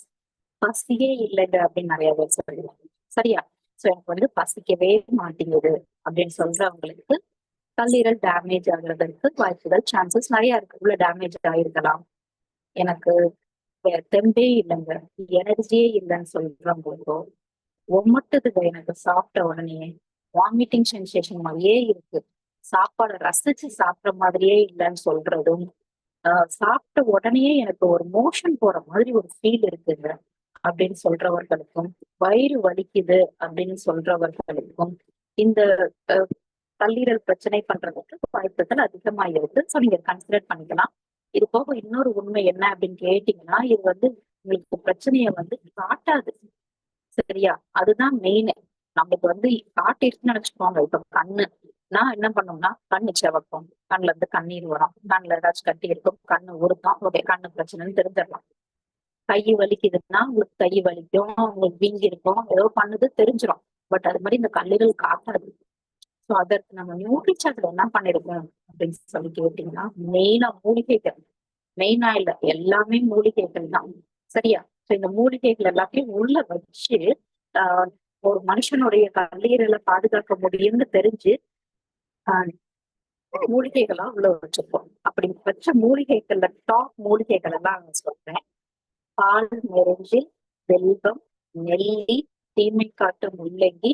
பசியே இல்லைங்க அப்படின்னு நிறைய பேர் சொல்லுவாங்க. சரியா? சோ எனக்கு வந்து பசிக்கவே மாட்டேங்குது அப்படின்னு சொல்றவங்களுக்கு கல்லீரல் டேமேஜ் ஆகுறதுக்கு வாய்ப்புகள் சான்சஸ் நிறைய இருக்கு. உள்ள டேமேஜ் ஆயிருக்கலாம். எனக்கு தெம்பே இல்லைங்க, எனர்ஜியே இல்லைன்னு சொல்றவங்களுக்கோ, ஒமட்டுதுங்க எனக்கு சாப்பிட்ட உடனே, வாமிட்டிங் சென்சேஷன் மாதிரியே இருக்கு, சாப்பாடை ரசிச்சு சாப்பிட்ற மாதிரியே இல்லைன்னு சொல்றதும், சாப்பிட்ட உடனே எனக்கு ஒரு மோஷன் போற மாதிரி ஒரு ஃபீல் இருக்குங்க அப்படின்னு சொல்றவர்களுக்கும், வயிறு வலிக்குது அப்படின்னு சொல்றவர்களுக்கும் இந்த கல்லீரல் பிரச்சனை பண்றதுக்கு வாய்ப்புகள் அதிகமா இருக்கு. ஸோ நீங்க கன்சிடர் பண்ணிக்கலாம். இது போக இன்னொரு உண்மை என்ன அப்படின்னு கேட்டீங்கன்னா, இது வந்து உங்களுக்கு பிரச்சனைய வந்து காட்டாது. சரியா? அதுதான் மெயின். நமக்கு வந்து காட்டிருச்சுன்னு நினைச்சுக்கோங்க. இப்ப கண்ணு நான் என்ன பண்ணும்னா, கண்ணு சிவக்கும், கண்ணுல இருந்து கண்ணீர் வரும், கண்ணுல ஏதாச்சும் கட்டி இருக்கும், கண்ணு உருக்கும், ஓகே கண்ணு பிரச்சனைன்னு தெரிஞ்சிடலாம். கை வலிக்குதுன்னா உங்களுக்கு கை வலிக்கும், உங்களுக்கு வீங்கி இருக்கும், ஏதோ பண்ணுது தெரிஞ்சிடும். பட் அது மாதிரி இந்த கல்லீரல் காட்டாது. ஸோ அதற்கு நம்ம நியூட்ரிசார்ட்ல என்ன பண்ணிருக்கோம் அப்படின்னு சொல்லி கேட்டீங்கன்னா, மெயினா மூலிகைகள், மெயினா இல்ல எல்லாமே மூலிகைகள் தான். சரியா? ஸோ இந்த மூலிகைகள் எல்லாத்தையும் உள்ள வச்சு ஆஹ் ஒரு மனுஷனுடைய கல்லீரலை பாதுகாக்க முடியும்னு தெரிஞ்சு ஆஹ் மூலிகைகளா உள்ள வச்சிருப்போம். அப்படி வச்ச மூலிகைகள்ல டாப் மூலிகைகள் எல்லாம் நான் சொல்றேன். பால் நெருஞ்சில், வெல்வம், நெல்லி, தீமைக்காட்டு முள்ளங்கி,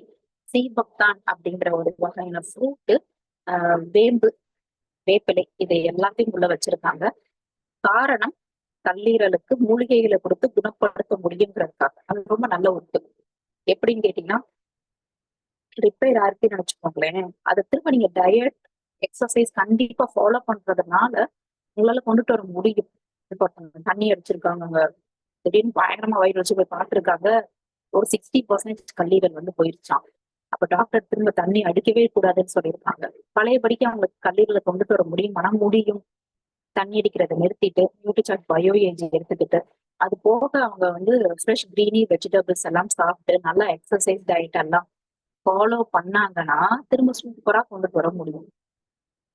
சீபக்தான் அப்படிங்கிற ஒரு வகையான ஃப்ரூட்டு, வேம்பு, வேப்பிலை, இதை எல்லாத்தையும் உள்ள வச்சிருக்காங்க. காரணம், கல்லீரலுக்கு மூலிகைகளை கொடுத்து குணப்படுத்த முடியுங்கிறதுக்காக. அது ரொம்ப நல்ல உறுப்பு. எப்படின்னு கேட்டீங்கன்னா, ரிப்பேர் ஆயிருக்குன்னு நினைச்சுக்கோங்களேன், அதை திரும்ப நீங்க டயட் எக்ஸசைஸ் கண்டிப்பா ஃபாலோ பண்றதுனால உங்களால கொண்டுட்டு வர முடியும். இப்போ தண்ணி அடிச்சிருக்காங்க, திடீர்னு பயங்கரமா வயிறு வச்சு போய் பார்த்துருக்காங்க, ஒரு 60% கல்லீரல் வந்து போயிருச்சான். அப்ப டாக்டர் திரும்ப தண்ணி அடிக்கவே கூடாதுன்னு சொல்லியிருக்காங்க. பழையபடிக்கு அவங்களுக்கு கல்லீரலை கொண்டுட்டு வர முடியுமானா முடியும். தண்ணி அடிக்கிறத நிறுத்திட்டு நியூட்ரிசார்ட் பயோ ஏஜ் எடுத்துக்கிட்டு, அது போக அவங்க வந்து ஃப்ரெஷ் கிரீனி வெஜிடபிள்ஸ் எல்லாம் சாப்பிட்டு நல்லா எக்ஸசைஸ் டயட் எல்லாம் ஃபாலோ பண்ணாங்கன்னா திரும்ப சூப்பரா கொண்டுட்டு வர முடியும்.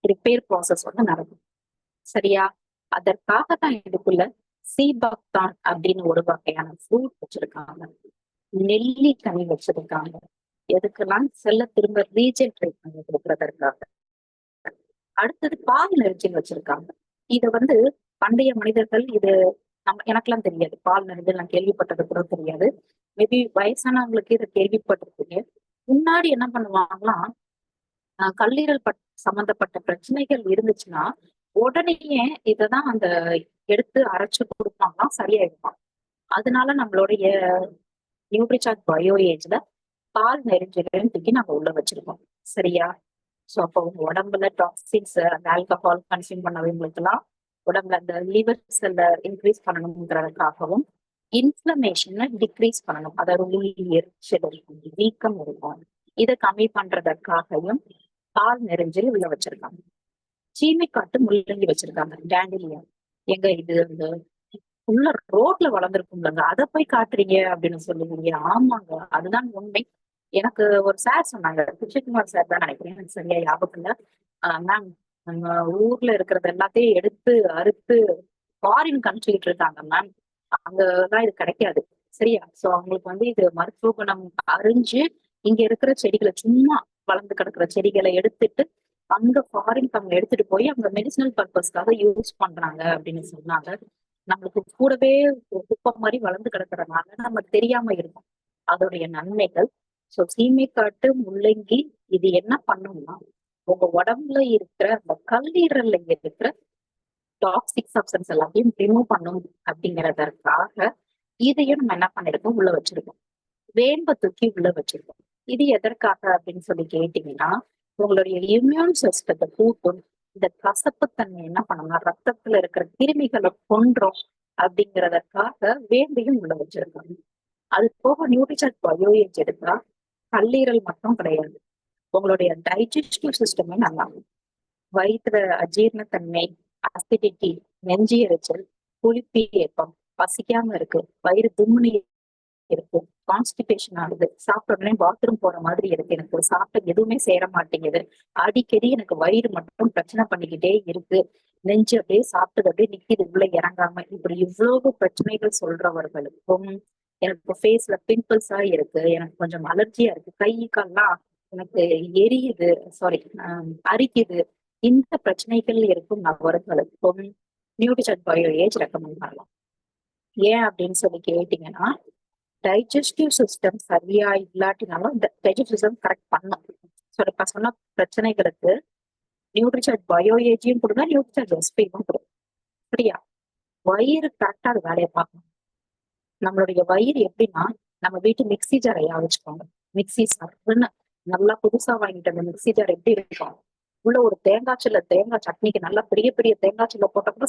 ரிப்பேர் ப்ராசஸ் வந்து நடக்கும். சரியா? அதற்காக தான் இதுக்குள்ள சீபக்தான் அப்படின்னு ஒரு வகையான ஃப்ரூட் வச்சிருக்காங்க, நெல்லிக்கனி வச்சிருக்காங்க. எதுக்கெல்லாம் செல்ல திரும்ப ரீஜென்ரேட் பண்ணி கொடுக்கறதற்காக. அடுத்தது பால் நெரிச்சல் வச்சிருக்காங்க. இத வந்து பண்டைய மனிதர்கள் இது எனக்கெல்லாம் தெரியாது, பால் நெரிஞ்சல் நான் கேள்விப்பட்டது கூட தெரியாது. மேபி வயசானவங்களுக்கு இதை கேள்விப்பட்டிருக்கீங்க. முன்னாடி என்ன பண்ணுவாங்களாம், கல்லீரல் சம்பந்தப்பட்ட பிரச்சனைகள் இருந்துச்சுன்னா உடனேயே இததான் அந்த எடுத்து அரைச்சு கொடுப்பாங்களாம், சரியாயிருப்பான். அதனால நம்மளுடைய நியூட்ரிசார்ட் பயோ ஏஜ்ல பால் நெரிஞ்சல்னு தூக்கி நம்ம உள்ள வச்சிருக்கோம். சரியா? சோ அப்போ உங்க உடம்புல டாக்ஸின்ஸ், அந்த ஆல்கஹால் கன்சியூம் பண்ணவங்களுக்கு எல்லாம் உடம்புல அந்த லிவர் செல்ல இன்க்ரீஸ் பண்ணணுங்கிறதுக்காகவும், இன்ஃபிளமேஷனை டிக்ரீஸ் பண்ணணும், அதாவது உள்ளி எரிச்சல் இருக்கும், வீக்கம் இருக்கும், இதை கம்மி பண்றதற்காகவும் பால் நெரிஞ்சல் உள்ள வச்சிருக்காங்க. சீமைக்காட்டு முள்ளங்கி வச்சிருக்காங்க, டேண்டிலியா. எங்க இது அந்த உள்ள ரோட்ல வளர்ந்துருக்கும்லங்க, அதை போய் காட்டுறீங்க அப்படின்னு சொல்லுவீங்க. ஆமாங்க, அதுதான் உண்மை. எனக்கு ஒரு சார் சொன்னாங்க, கிருஷ்ணகுமார் சார் தான் நினைக்கிறேன், எனக்கு சரியா ஞாபகம் இல்ல. மேம், நம்ம ஊர்ல இருக்கிறது எல்லாத்தையும் எடுத்து அறுத்து ஃபாரின் கண்ட்ரிட்டு இருக்காங்க மேம், அங்கதான் இது கிடைக்காது. சரியா? சோ அவங்களுக்கு வந்து இது மருத்துவ குணம் அறிஞ்சு இங்க இருக்கிற செடிகளை, சும்மா வளர்ந்து கிடக்குற செடிகளை எடுத்துட்டு அங்க ஃபாரின் அவங்க எடுத்துட்டு போய் அவங்க மெடிசினல் பர்பஸ்க்காக யூஸ் பண்றாங்க அப்படின்னு சொன்னாங்க. நம்மளுக்கு கூடவே குப்பம் மாதிரி வளர்ந்து கிடக்குறதுனால நமக்கு தெரியாம இருக்கும் அதோடைய நன்மைகள். சோ சீமைக்காட்டு முள்ளங்கி இது என்ன பண்ணும்னா, உங்க உடம்புல இருக்கிற அந்த கல்லீரல்ல இருக்கிற டாக்ஸிக் சப்ஸ்டன்ஸ் எல்லாத்தையும் ரிமூவ் பண்ணும் அப்படிங்கறதற்காக இதையும் நம்ம என்ன பண்ணிருக்கோம், உள்ள வச்சிருக்கோம். வேம்ப தூக்கி உள்ள வச்சிருக்கோம். இது எதற்காக அப்படின்னு சொல்லி கேட்டீங்கன்னா, உங்களுடைய இம்யூன் சிஸ்டத்தை கூட்டும். இந்த கசப்புத்தன்மை என்ன பண்ணணும்னா ரத்தத்துல இருக்கிற கிருமிகளை கொன்றோம் அப்படிங்கிறதற்காக வேம்பையும் உள்ள வச்சிருக்காங்க. அது போக நியூட்ரிசார்ட் பயோ ஏஜ் எடுத்தா கல்லீரல் மட்டும் கிடையாது, உங்களுடைய டைஜஸ்டிவ் சிஸ்டமே நல்லா இருக்கும். வயிற்றுல அஜீரணத்தன்மை, அசிடிட்டி, நெஞ்சு எரிச்சல், புளிப்பு ஏப்பம், பசிக்காம இருக்கு, வயிறு தும்முனி இருக்கு, கான்ஸ்டிபேஷன் ஆகுது, சாப்பிட்ட உடனே பாத்ரூம் போற மாதிரி இருக்கு, எனக்கு சாப்பிட்ட எதுவுமே சேர மாட்டேங்குது, அடிக்கடி எனக்கு வயிறு மட்டும் பிரச்சனை பண்ணிக்கிட்டே இருக்கு, நெஞ்சு அப்படியே சாப்பிட்டது அப்படியே நிக்கிது உள்ள இறங்காம, இப்படி இவ்வளவு பிரச்சனைகள் சொல்றவர்களுக்கும், எனக்கு ஃபேஸ்ல பிம்பிள்ஸா இருக்கு, எனக்கு கொஞ்சம் அலர்ஜியா இருக்கு, கை கால்லாம் எனக்கு எரியுது, சாரி அரிக்குது, இந்த பிரச்சனைகள் இருக்கும் நபர்களுக்கும் நியூட்ரிஷன் பயோ ஏஜ் ரெக்கமெண்ட் பண்ணலாம். ஏன் அப்படின்னு சொல்லி கேட்டீங்கன்னா, டைஜஸ்டிவ் சிஸ்டம் சரியா இல்லாட்டினாலும் டைஜஸ்டிவ் சிஸ்டம் கரெக்ட் பண்ணும். இப்ப சொன்ன பிரச்சனைகளுக்கு நியூட்ரிசார்ஜ் பயோ ஏஜியும் கொடுங்க, நியூட்ரிசார்ஜ் எஸ்பியும் கொடுங்க. சரியா? வயிறு கரெக்டா அது வேலையை பார்க்கணும். நம்மளுடைய வயிறு எப்படின்னா, நம்ம வீட்டு மிக்ஸி ஜாரையா வச்சுக்கோங்க. மிக்ஸி சட்டுன்னு நல்லா புதுசா வாங்கிட்டு அந்த மிக்ஸி ஜார் எப்படி இருக்கும், உள்ள ஒரு தேங்காய் சட்னிக்கு நல்லா பெரிய பெரிய தேங்காய் சில்ல போட்டா கூட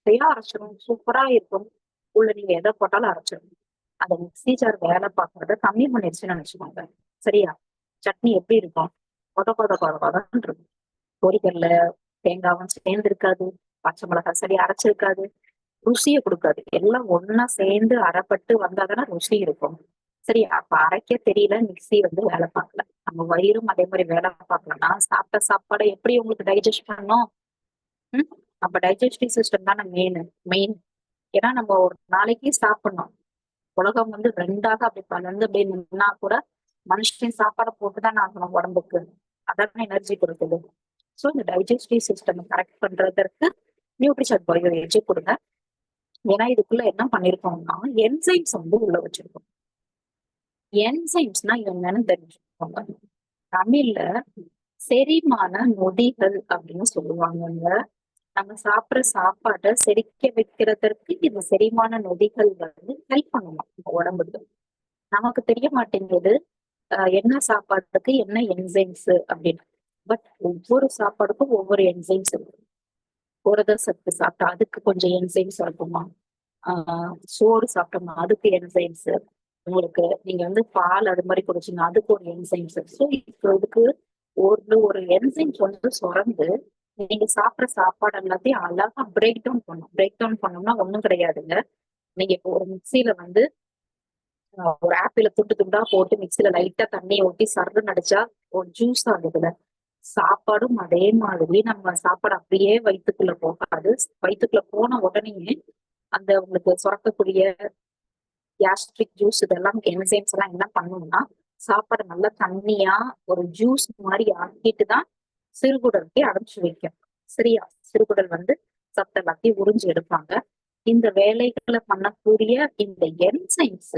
சரியா அரைச்சிடும், சூப்பரா இருக்கும். உள்ள நீங்க எதை போட்டாலும் அரைச்சிடும். அந்த மிக்ஸி ஜார் வேலை பார்க்கறத கம்மி பண்ணிடுச்சுன்னு நினைச்சுக்கோங்க. சரியா? சட்னி எப்படி இருக்கும், கொதன்னு இருக்கும். பொரிகல்ல தேங்காவும் சேர்ந்து இருக்காது, பச்சை மிளகாய் சரி அரைச்சிருக்காது, ருசியை கொடுக்காது. எல்லாம் ஒன்னா சேர்ந்து அரைப்பட்டு வந்தாதானே ருசி இருக்கும். சரி, அப்ப அரைக்க தெரியல, மிக்ஸி வந்து வேலை பார்க்கல. நம்ம வயிறும் அதே மாதிரி வேலை பார்க்கலன்னா சாப்பிட்ட சாப்பாடை எப்படி உங்களுக்கு டைஜஸ்ட் பண்ணணும்? அப்ப டைஜஸ்டிவ் சிஸ்டம் தானே மெயின். ஏன்னா நம்ம ஒரு நாளைக்கு சாப்பிடணும். உலகம் வந்து ரெண்டாக அப்படி பலந்து அப்படி நின்னா கூட மனுஷன் சாப்பாடை போட்டுதான் ஆகணும் உடம்புக்கு. அதான் எனர்ஜி கொடுக்குது. ஸோ இந்த டைஜஸ்டிவ் சிஸ்டம் கரெக்ட் பண்றதற்கு நியூட்ரிஷன் பயோ ஏஜ் கொடுங்க. ஏன்னா இதுக்குள்ள என்ன பண்ணிருக்கோம்னா என்சைம்ஸ் வந்து உள்ள வச்சிருக்கோம். என்சைம்ஸ்னா என்னன்னு தெரிஞ்சுக்கோங்க. தமிழ்ல செரிமான நொதிகள் அப்படின்னு சொல்லுவாங்க. நம்ம சாப்பிடுற சாப்பாட்டை செரிக்க வைக்கிறதற்கு இந்த செரிமான நொதிகள் வந்து ஹெல்ப் பண்ணணும் உடம்புக்கு. நமக்கு தெரிய மாட்டேங்குது என்ன சாப்பாட்டுக்கு என்ன என்சைம்ஸ் அப்படின்னு. பட் ஒவ்வொரு சாப்பாடுக்கும் ஒவ்வொரு என்சைம்ஸ் இருக்கு. புரத சத்து சாப்பிட்டா அதுக்கு கொஞ்சம் என்சைம்ஸ் இருக்குமா, சோறு சாப்பிட்டோம்னா அதுக்கு என்சைம்ஸ், உங்களுக்கு நீங்க வந்து பால் அது மாதிரி குடிச்சீங்க அதுக்கு ஒரு என்சைம்ஸ். ஸோ இதுக்கு ஒரு என்சைம்ஸ் வந்து சுரந்து நீங்க சாப்பிட்ற சாப்பாடு எல்லாத்தையும் அழகா பிரேக் டவுன் பண்ணோம்னா ஒண்ணும் கிடையாதுங்க. நீங்க இப்போ ஒரு மிக்சியில வந்து ஒரு ஆப்பிள துண்டு துண்டா போட்டு மிக்சியில லைட்டா தண்ணியை ஊற்றி சர்ன்னு அடிச்சா ஒரு ஜூஸ் ஆகுதுல, சாப்பாடும் அதே மாதிரி நம்ம சாப்பாடு அப்படியே வயிற்றுக்குள்ள போகாது. வயிற்றுக்குள்ள போன உடனே அந்த உங்களுக்கு சுரக்கக்கூடிய கேஸ்ட்ரிக் ஜூஸ் இதெல்லாம் என்சைம்ஸ் எல்லாம் என்ன பண்ணணும்னா சாப்பாடு நல்லா தண்ணியா ஒரு ஜூஸ் மாதிரி ஆக்கிட்டு தான் சிறுகுடலுக்கு அடைச்சு வைக்கும். சரியா? சிறுகுடல் வந்து சத்த எல்லாத்தையும் உறிஞ்சு எடுப்பாங்க. இந்த வேலைகளை பண்ணக்கூடிய இந்த என்சைம்ஸ்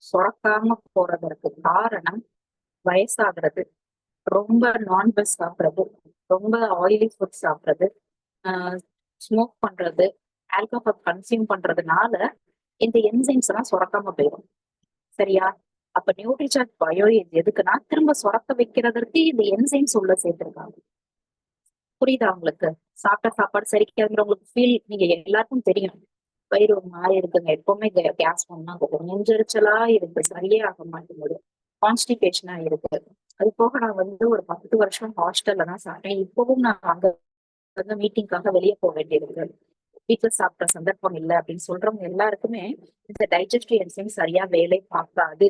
சுரக்காம போறதற்கு காரணம் வயசாகிறது, ரொம்ப நான்வெஜ் சாப்பிட்றது, ரொம்ப ஆயிலி ஃபுட் சாப்பிட்றது, ஸ்மோக் பண்றது, ஆல்கஹால் கன்சியூம் பண்றதுனால இந்த என்சைம்ஸ் எல்லாம் சுரக்காம போயிடும். சரியா? அப்ப நியூட்ரிசார்ஜ் பயோ எதுக்குன்னா திரும்ப சுரக்க வைக்கிறதற்கு இந்த என்சைம்ஸ் உள்ள சேர்த்திருக்காங்க. புரியுதா உங்களுக்கு? சாப்பிட்ட சாப்பாடு சரிக்காதுங்கிற உங்களுக்கு ஃபீல் நீங்க எல்லாருக்கும் தெரியும். வயிறு ஒரு மாதிரி இருக்குங்க, எப்பவுமே கேஸ் ஒன்னா நெஞ்செரிச்சலா இருக்கு, சரியே ஆக மாட்டேங்குது, கான்ஸ்டிபேஷனா இருக்கு. அது போக நான் வந்து ஒரு 10 வருஷம் ஹாஸ்டல்ல தான் சாப்பிட்டேன். இப்பவும் நான் அங்க வந்து மீட்டிங்காக வெளியே போக வேண்டியிருக்கு, வீட்டுல சாப்பிட்ட சந்தர்ப்பம் இல்லை அப்படின்னு சொல்றவங்க எல்லாருக்குமே இந்த டைஜஸ்டிவ் என்சைம் சரியா வேலை பார்க்காது.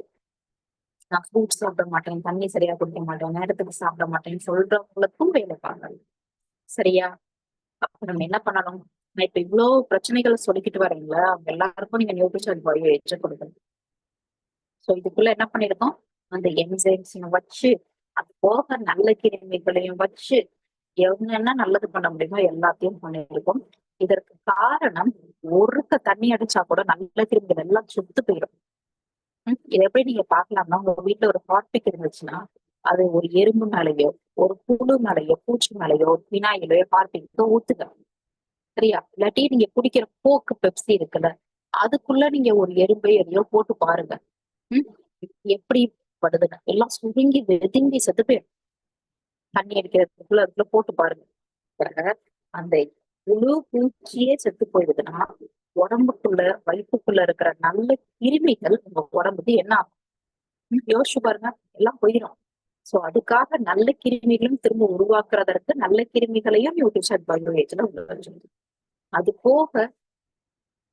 நான் ஃப்ரூட்ஸ் சாப்பிட மாட்டேன், தண்ணி சரியா குடிக்க மாட்டேன், நேரத்துக்கு சாப்பிட மாட்டேன்னு சொல்றவங்களுக்கும் வேலை பார்க்காது. சரியா? அப்ப நம்ம என்ன பண்ணணும்? நான் இப்ப இவ்வளவு பிரச்சனைகளை சொல்லிக்கிட்டு வரீங்களா, அவங்க எல்லாருக்கும் நீங்க நியூட்ரிஷன் பயோ ஏஜ் கொடுக்கணும். சோ இதுக்குள்ள என்ன பண்ணிருக்கோம், அந்த என்சைம்ஸ் வச்சு அது போக நல்ல கிருமிகளையும் வச்சு என்ன நல்லது பண்ண முடியுமோ எல்லாத்தையும் பண்ணிருக்கோம். இதற்கு காரணம் ஒருக்க தண்ணி அடிச்சா கூட நல்ல கிருமிகள் எல்லாம் சுத்து போயிடும். இதை எப்படி நீங்க பாக்கலாம்னா, உங்க வீட்டுல ஒரு ஹாட்பிக் இருந்துச்சுன்னா அது ஒரு எறும்பு மேலேயோ ஒரு புழு மேலேயோ பூச்சி மேலேயோ வினாயிலையோ ஹார்பிக்கோ ஊத்துங்க. சரியா? இல்லாட்டி நீங்க குடிக்கிற கோக்கு பெப்சி இருக்குல்ல, அதுக்குள்ள நீங்க ஒரு எறும்பை எதையோ போட்டு பாருங்க, எப்படி படுதுங்க, எல்லாம் சுருங்கி வெதுங்கி செத்து போயிடும். தண்ணி அடிக்கிறதுக்குள்ள அதுக்குள்ள போட்டு பாருங்க, அந்த புழு பூச்சியே செத்து போயிடுதுன்னா உடம்புக்குள்ள வயிற்றுக்குள்ள இருக்கிற நல்ல கிருமிகள் உங்க உடம்புக்கு என்ன ஆகும் யோசிச்சு பாருங்க, எல்லாம் போயிடும். சோ அதுக்காக நல்ல கிருமிகளும் திரும்ப உருவாக்குறதற்கு நல்ல கிருமிகளையும் நியூட்ரிஷன் பயோ ஏஜ்ல உள்ள வச்சிருக்கு. அது போக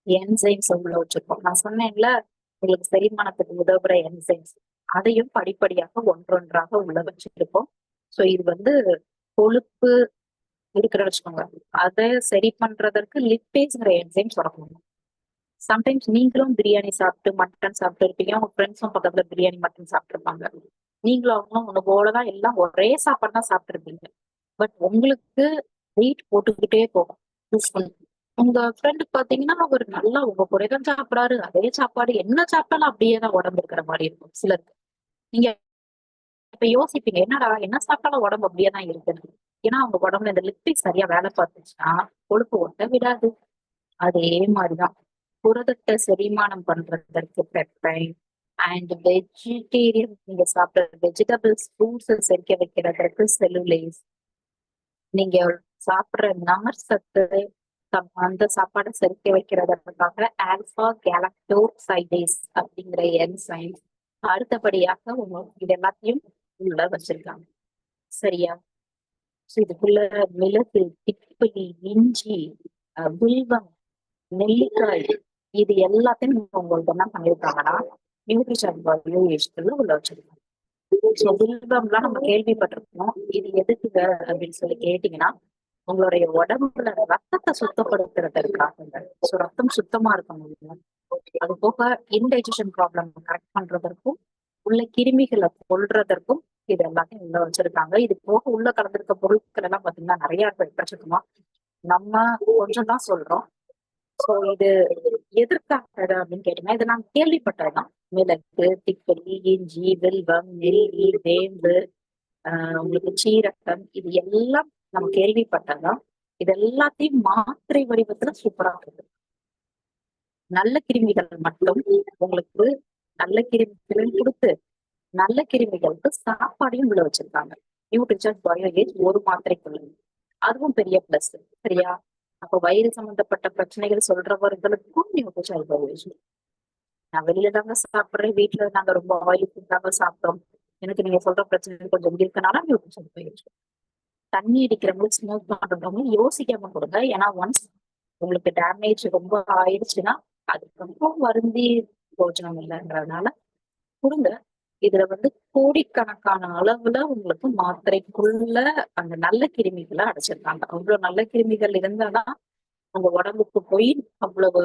என்சைம்ஸ் உள்ள வச்சிருக்கோம். நான் சொன்னேன்ல உங்களுக்கு செரிமானத்துக்கு உதவுற என்சைம்ஸ், அதையும் படிப்படியாக ஒன்றொன்றாக உள்ள வச்சிருக்கோம். சோ இது வந்து கொழுப்பு இருக்கிற வச்சுக்கோங்க, அதை சரி பண்றதற்கு லிப்பேஸ்ங்கிற என்சைம் சுரக்கணும். சம்டைம்ஸ் நீங்களும் பிரியாணி சாப்பிட்டு மட்டன் சாப்பிட்டு இருப்பீங்க, உங்க ஃப்ரெண்ட்ஸும் பக்கத்துல பிரியாணி மட்டன் சாப்பிட்டு இருப்பாங்க, நீங்களும் அவங்களும் ஒண்ணு போலதான் எல்லாம் ஒரே சாப்பாடு தான் சாப்பிட்டு இருப்பீங்க. பட் உங்களுக்கு வெயிட் போட்டுக்கிட்டே போகும். உங்க ஃப்ரெண்டு பாத்தீங்கன்னா அவர் நல்லா உங்க குறைதான் சாப்பிடாரு, அதே சாப்பாடு என்ன சாப்பிட்டாலும் அப்படியே தான் உடம்பு இருக்கிற மாதிரி இருக்கும் சிலருக்கு. நீங்க இப்ப யோசிப்பீங்க, என்னடா என்ன சாப்பிட்டாலும் உடம்பு அப்படியே தான் இருக்குது. ஏன்னா அவங்க உடம்புல இந்த லிப்பிட் சரியா வேலை பார்த்துச்சுன்னா கொழுப்பு ஒட்ட விடாது. அதே மாதிரிதான் புரதத்தை செரிமானம் பண்றதற்கு பெப்பைன் அண்ட் வெஜிடேரியன், நீங்க சாப்பிடுற வெஜிடபிள்ஸ் ஃப்ரூட்ஸ் செரிக்க வைக்கிறதற்கு செல்லுலேஸ், நீங்க சாப்பிடுற நார் சத்து அந்த சாப்பாடை செரிக்க வைக்கிறதற்காக ஆல்பா கேலக்டோசைடேஸ் அப்படிங்கிற என்சைம், அடுத்தபடியாக இது எல்லாத்தையும் உள்ள வச்சிருக்காங்க. சரியா? இதுக்குள்ள மிளகு, திப்பிலி, இஞ்சி, வில்வம், நெல்லிக்காய், இது எல்லாத்தையும் உங்களுக்கு என்ன பண்ணிருக்காங்கன்னா நியூட்ரிஷன் வேல்யூவேஷன்ல உள்ள வச்சிருக்காங்க. ஸோ வில்வம்லாம் நம்ம கேள்விப்பட்டிருக்கோம். இது எதுக்குங்க அப்படின்னு சொல்லி கேட்டீங்கன்னா, உங்களுடைய உடம்புல ரத்தத்தை சுத்தப்படுத்துறதற்காக. ஸோ ரத்தம் சுத்தமா இருக்கணும். அது போக இன்டைஜஷன் ப்ராப்ளம் கரெக்ட் பண்றதற்கும், உள்ள கிருமிகளை கொல்றதற்கும் இது எல்லாத்தையும் உள்ள வச்சிருக்காங்க. இது போக உள்ள கலந்திருக்க பொருட்கள் எல்லாம் பாத்தீங்கன்னா நிறைய எக்கச்சக்கமா, நம்ம கொஞ்சம் தான் சொல்றோம். சோ இது எதற்காக அப்படின்னு கேட்டீங்கன்னா, இதை நான் கேள்விப்பட்டதுதான். மிளகு, திப்பலி, இஞ்சி, வில்வம், நெல்லி, வேம்பு, உங்களுக்கு சீரகம், இது எல்லாம் நம்ம கேள்விப்பட்டதுதான். இது எல்லாத்தையும் மாத்திரை வடிவத்துல சூப்பரா இருக்கு. நல்ல கிருமிகள் மட்டும் உங்களுக்கு நல்ல கிருமிகள் கொடுத்து நல்ல கிருமிகளுக்கு சாப்பாடையும் உள்ள வச்சிருக்காங்க. நியூட்ரிஷன் பயோஏஜ் ஒரு மாத்திரைக்குள்ள, அதுவும் பெரிய பிளஸ். சரியா? அப்ப வயிறு சம்பந்தப்பட்ட பிரச்சனைகள் சொல்றவர்களுக்கும் நியூட்ரிஷன் பயோஏஜ். நான் வெளியில தாங்க சாப்பிடுறேன், வீட்டுல நாங்க ரொம்ப ஆயில் ஃபுட் தாங்க சாப்பிட்டோம், எனக்கு நீங்க சொல்ற பிரச்சனை கொஞ்சம் இருக்கனால நியூட்ரிஷன் பயோஏஜ். தண்ணி அடிக்கிறவங்களுக்கு, ஸ்மோக் பண்றவங்க யோசிக்காம கொடுங்க. ஏன்னா ஒன்ஸ் உங்களுக்கு டேமேஜ் ரொம்ப ஆயிடுச்சுன்னா அதுக்கப்புறம் வருந்தி போஜனம் இல்லைன்றதுனால கொடுங்க. இதுல கோடிக்கணக்கான அளவுல உங்களுக்கு மாத்திரைக்குள்ள அந்த நல்ல கிருமிகளை அடைச்சிருக்காங்க. அவ்வளவு நல்ல கிருமிகள் இருந்தாதான் உங்க உடம்புக்கு போய் அவ்வளவு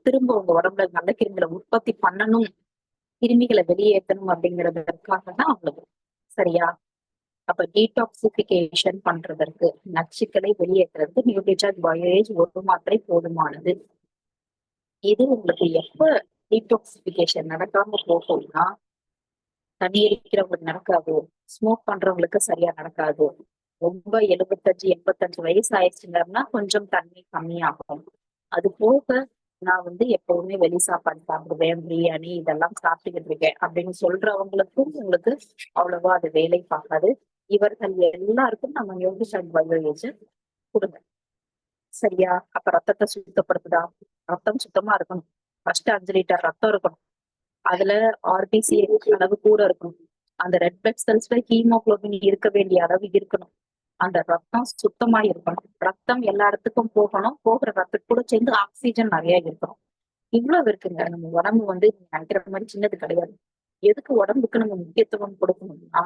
திரும்ப உங்க உடம்புல நல்ல கிருமிகளை உற்பத்தி பண்ணணும், கிருமிகளை வெளியேற்றணும் அப்படிங்கிறதுக்காக தான் அவ்வளவு. சரியா? அப்ப டீடாக்சிபிகேஷன் பண்றதற்கு, நச்சுக்களை வெளியேற்றுறதுக்கு நியூட்ரிசார்ஜ் பயோஏஜ் ஒரு மாத்திரை போதுமானது. இது உங்களுக்கு எப்ப டீடாக்சிபிகேஷன் நடக்காம போகும்னா, தண்ணி அடிக்கிறவங்களுக்கு நடக்காது, ஸ்மோக் பண்றவங்களுக்கு சரியா நடக்காது. ரொம்ப 75 85 வயசு ஆயிடுச்சுங்கன்னா கொஞ்சம் தண்ணி கம்மியாகும். அது போக நான் எப்பவுமே வெளி சாப்பாடு சாப்பிடுவேன், பிரியாணி இதெல்லாம் சாப்பிட்டுக்கிட்டு இருக்கேன் அப்படின்னு சொல்றவங்களுக்கும் உங்களுக்கு அவ்வளவா அது வேலை பார்க்காது. இவர்கள் எல்லாருக்கும் நம்ம நியூட்ரிஷன் பயோஏஜ் கொடுங்க. சரியா? அப்ப ரத்தத்தை சுத்தப்படுத்துதா? ரத்தம் சுத்தமா இருக்கணும். ஃபர்ஸ்ட் 5 லிட்டர் ரத்தம் இருக்கணும். அதுல ஆர்பிசி அளவு கூட இருக்கணும். அந்த ரெட் பிளட் செல்ஸ்ல ஹீமோகுளோபின் இருக்க வேண்டிய அளவு இருக்கணும். அந்த ரத்தம் சுத்தமா இருக்கணும். ரத்தம் எல்லா இடத்துக்கும் போகணும். போகிற ரத்தம் கூட சேர்ந்து ஆக்சிஜன் நிறைய இருக்கணும். இவ்வளவு இருக்குங்க. நம்ம உடம்பு நினைக்கிற மாதிரி சின்னது கிடையாது. எதுக்கு உடம்புக்கு நம்ம முக்கியத்துவம் கொடுக்கணும்னா,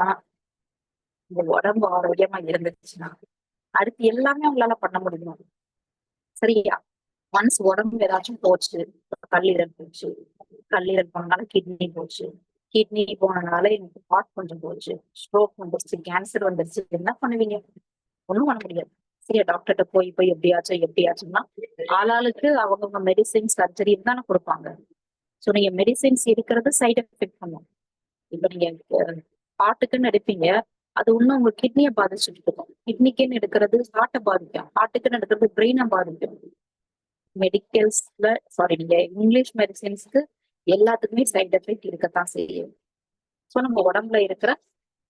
இந்த உடம்பு ஆரோக்கியமா இருந்துச்சுன்னா அடுத்து எல்லாமே உங்களால பண்ண முடியும். சரியா? ஒன்ஸ் உடம்பு ஏதாச்சும் போச்சு, கல்லீரல் போச்சு, கல்லீரல் போனனால கிட்னி போச்சு, கிட்னி போனனால எனக்கு ஹார்ட் கொஞ்சம் போச்சு, ஸ்ட்ரோக் வந்துருச்சு, கேன்சர் வந்துருச்சு, என்ன பண்ணுவீங்க? ஒண்ணும் பண்ண முடியாது. சரியா? டாக்டர்கிட்ட போய் போய் எப்படியாச்சும்னா ஆளாளுக்கு அவங்கவுங்க மெடிசின் சர்ஜரி தானே கொடுப்பாங்க. சோ நீங்க மெடிசின்ஸ் இருக்கிறது சைட் எஃபெக்ட் பண்ணும். இப்ப நீங்க ஹார்ட்டுக்குன்னு எடுப்பீங்க, அது இன்னும் உங்க கிட்னியை பாதிச்சுட்டு இருக்கும். கிட்னிக்குன்னு எடுக்கிறது ஹார்ட்டை பாதிக்கும், ஹார்ட்டுக்குன்னு எடுக்கிறது பிரெயினை பாதிக்கும். மெடிக்கல்ஸ்ல நீங்க இங்கிலீஷ் மெடிசின்ஸ்க்கு எல்லாத்துக்குமே சைட் எஃபெக்ட் இருக்கத்தான் செய்யும். சோ நம்ம உடம்புல இருக்கிற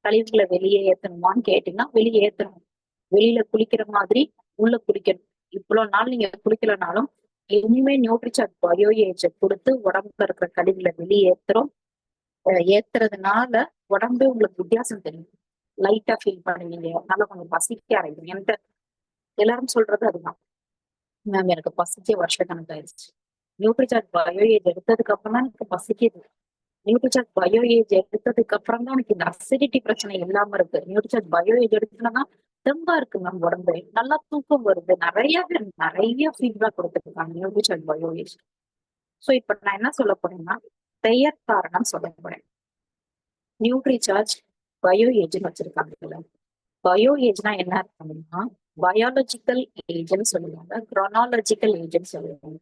கழிவுகளை வெளியே ஏத்தணுமான்னு கேட்டீங்கன்னா வெளியே ஏத்தணும். வெளியில குளிக்கிற மாதிரி உள்ள குளிக்கணும். இவ்வளவு நாள் நீங்க குளிக்கலனாலும் இனிமே நியூட்ரிசார்ஜ் பயோஏஜ் கொடுத்து உடம்புல இருக்கிற கழிவுகளை வெளியேற்றுறோம். ஏத்துறதுனால உடம்பு உங்களுக்கு வித்தியாசம் தெரியும். லைட்டா ஃபீல் பண்ணுவீங்க, அதனால கொஞ்சம் பசிக்க ஆரம்பிங்க. எல்லாரும் சொல்றது அதுதான், மேம் எனக்கு பசிச்சே வருஷக்கணக்காயிருச்சு. நியூட்ரிசார்ஜ் பயோஏஜ் எடுத்ததுக்கு அப்புறம் தான் எனக்கு பசிக்குது. நியூட்ரிசார்ஜ் பயோஏஜ் எடுத்ததுக்கு அப்புறம் தான் எனக்கு இந்த அசிடிட்டி பிரச்சனை இல்லாம இருக்கு. நியூட்ரிசார்ஜ் பயோஏஜ் எடுத்ததுன்னா தெம்பா இருக்கு மேம் உடம்பு, நல்லா தூக்கம் வருது. நிறைய ஃபீட்பேக் கொடுத்துருக்காங்க நியூட்ரிசார்ஜ் பயோஏஜ். சோ இப்ப நான் என்ன சொல்ல போறேன்னா, பெயர் காரணம் சொல்ல போறேன். நியூட்ரிசார்ஜ் பயோஏஜ்னு வச்சிருக்காங்கல்ல, பயோஏஜ்னா என்ன அப்படின்னா பயாலஜிக்கல் ஏஜ்னு சொல்லுவாங்க, குரோனாலஜிக்கல் ஏஜ்னு சொல்லுவாங்க.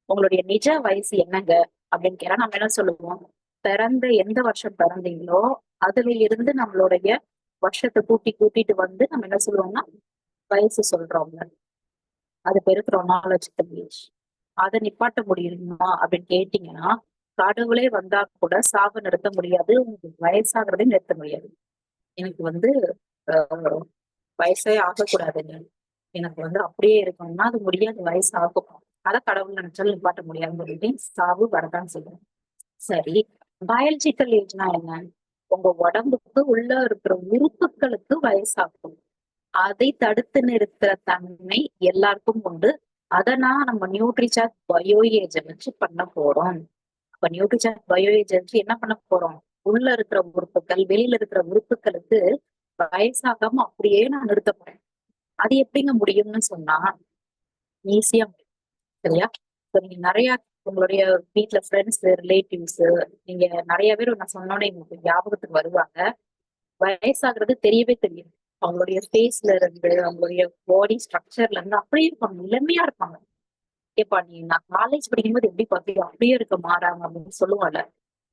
உங்களுடைய நிஜ வயசு என்னங்க அப்படின்னு கேட்டா நம்ம என்ன சொல்லுவோம்? பிறந்த எந்த வருஷம் பிறந்தீங்களோ அதுல இருந்து நம்மளுடைய வருஷத்தை கூட்டிட்டு வந்து நம்ம என்ன சொல்லுவோம்னா வயசு சொல்றோம்ல, அது பேரு chronological ஏஜ். அதை நிப்பாட்ட முடியுமா அப்படின்னு கேட்டீங்கன்னா, கடவுளே வந்தா கூட சாவு நிறுத்த முடியாது, உங்களுக்கு வயசாகிறதையும் நிறுத்த முடியாது. எனக்கு வந்து ஆஹ் வயசே ஆகக்கூடாதுங்க, எனக்கு வந்து அப்படியே இருக்கணும்னா அது முடியாது, வயசு ஆகும். அதை கடவுள் நினைச்சாலும் நிப்பாட்ட முடியாதுன்னு சொல்லிட்டு சாவு வரதான் செய்யும். சரி, பயாலஜிக்கல் ஏஜ்னா என்ன? உங்க உடம்புக்கு உள்ள இருக்கிற உறுப்புகளுக்கு வயசாகும். அதை தடுத்து நிறுத்துற தன்மை எல்லாருக்கும் உண்டு. அதனால் நம்ம நியூட்ரிசார்ஜ் பயோ ஏஜ் வச்சு பண்ண போறோம். அப்ப நியூட்ரிசார்ஜ் பயோ ஏஜ் வச்சு என்ன பண்ண போறோம்? உள்ள இருக்கிற உறுப்புகள், வெளியில இருக்கிற உறுப்புகளுக்கு வயசாகாம அப்படியே நான் நிறுத்த போறேன். அது எப்படிங்க முடியும்னு சொன்னா ஈஸியா, சரியா? நீங்க நிறைய உங்களுடைய வீட்டுல ஃப்ரெண்ட்ஸ், ரிலேட்டிவ்ஸ், நீங்க நிறைய பேர் நான் சொன்னோன்னே உங்களுக்கு ஞாபகத்துக்கு வருவாங்க. வயசாகிறது தெரியவே தெரியும். அவங்களுடைய ஃபேஸ்ல இருந்து, அவங்களுடைய பாடி ஸ்ட்ரக்சர்ல இருந்து அப்படியே இருப்பாங்க, இளமையா இருப்பாங்க. ஏப்பா நீ நான் காலேஜ் படிக்கும்போது எப்படி பாத்தீங்க, அப்படியே இருக்க மாறாங்க அப்படின்னு சொல்லுவாங்க.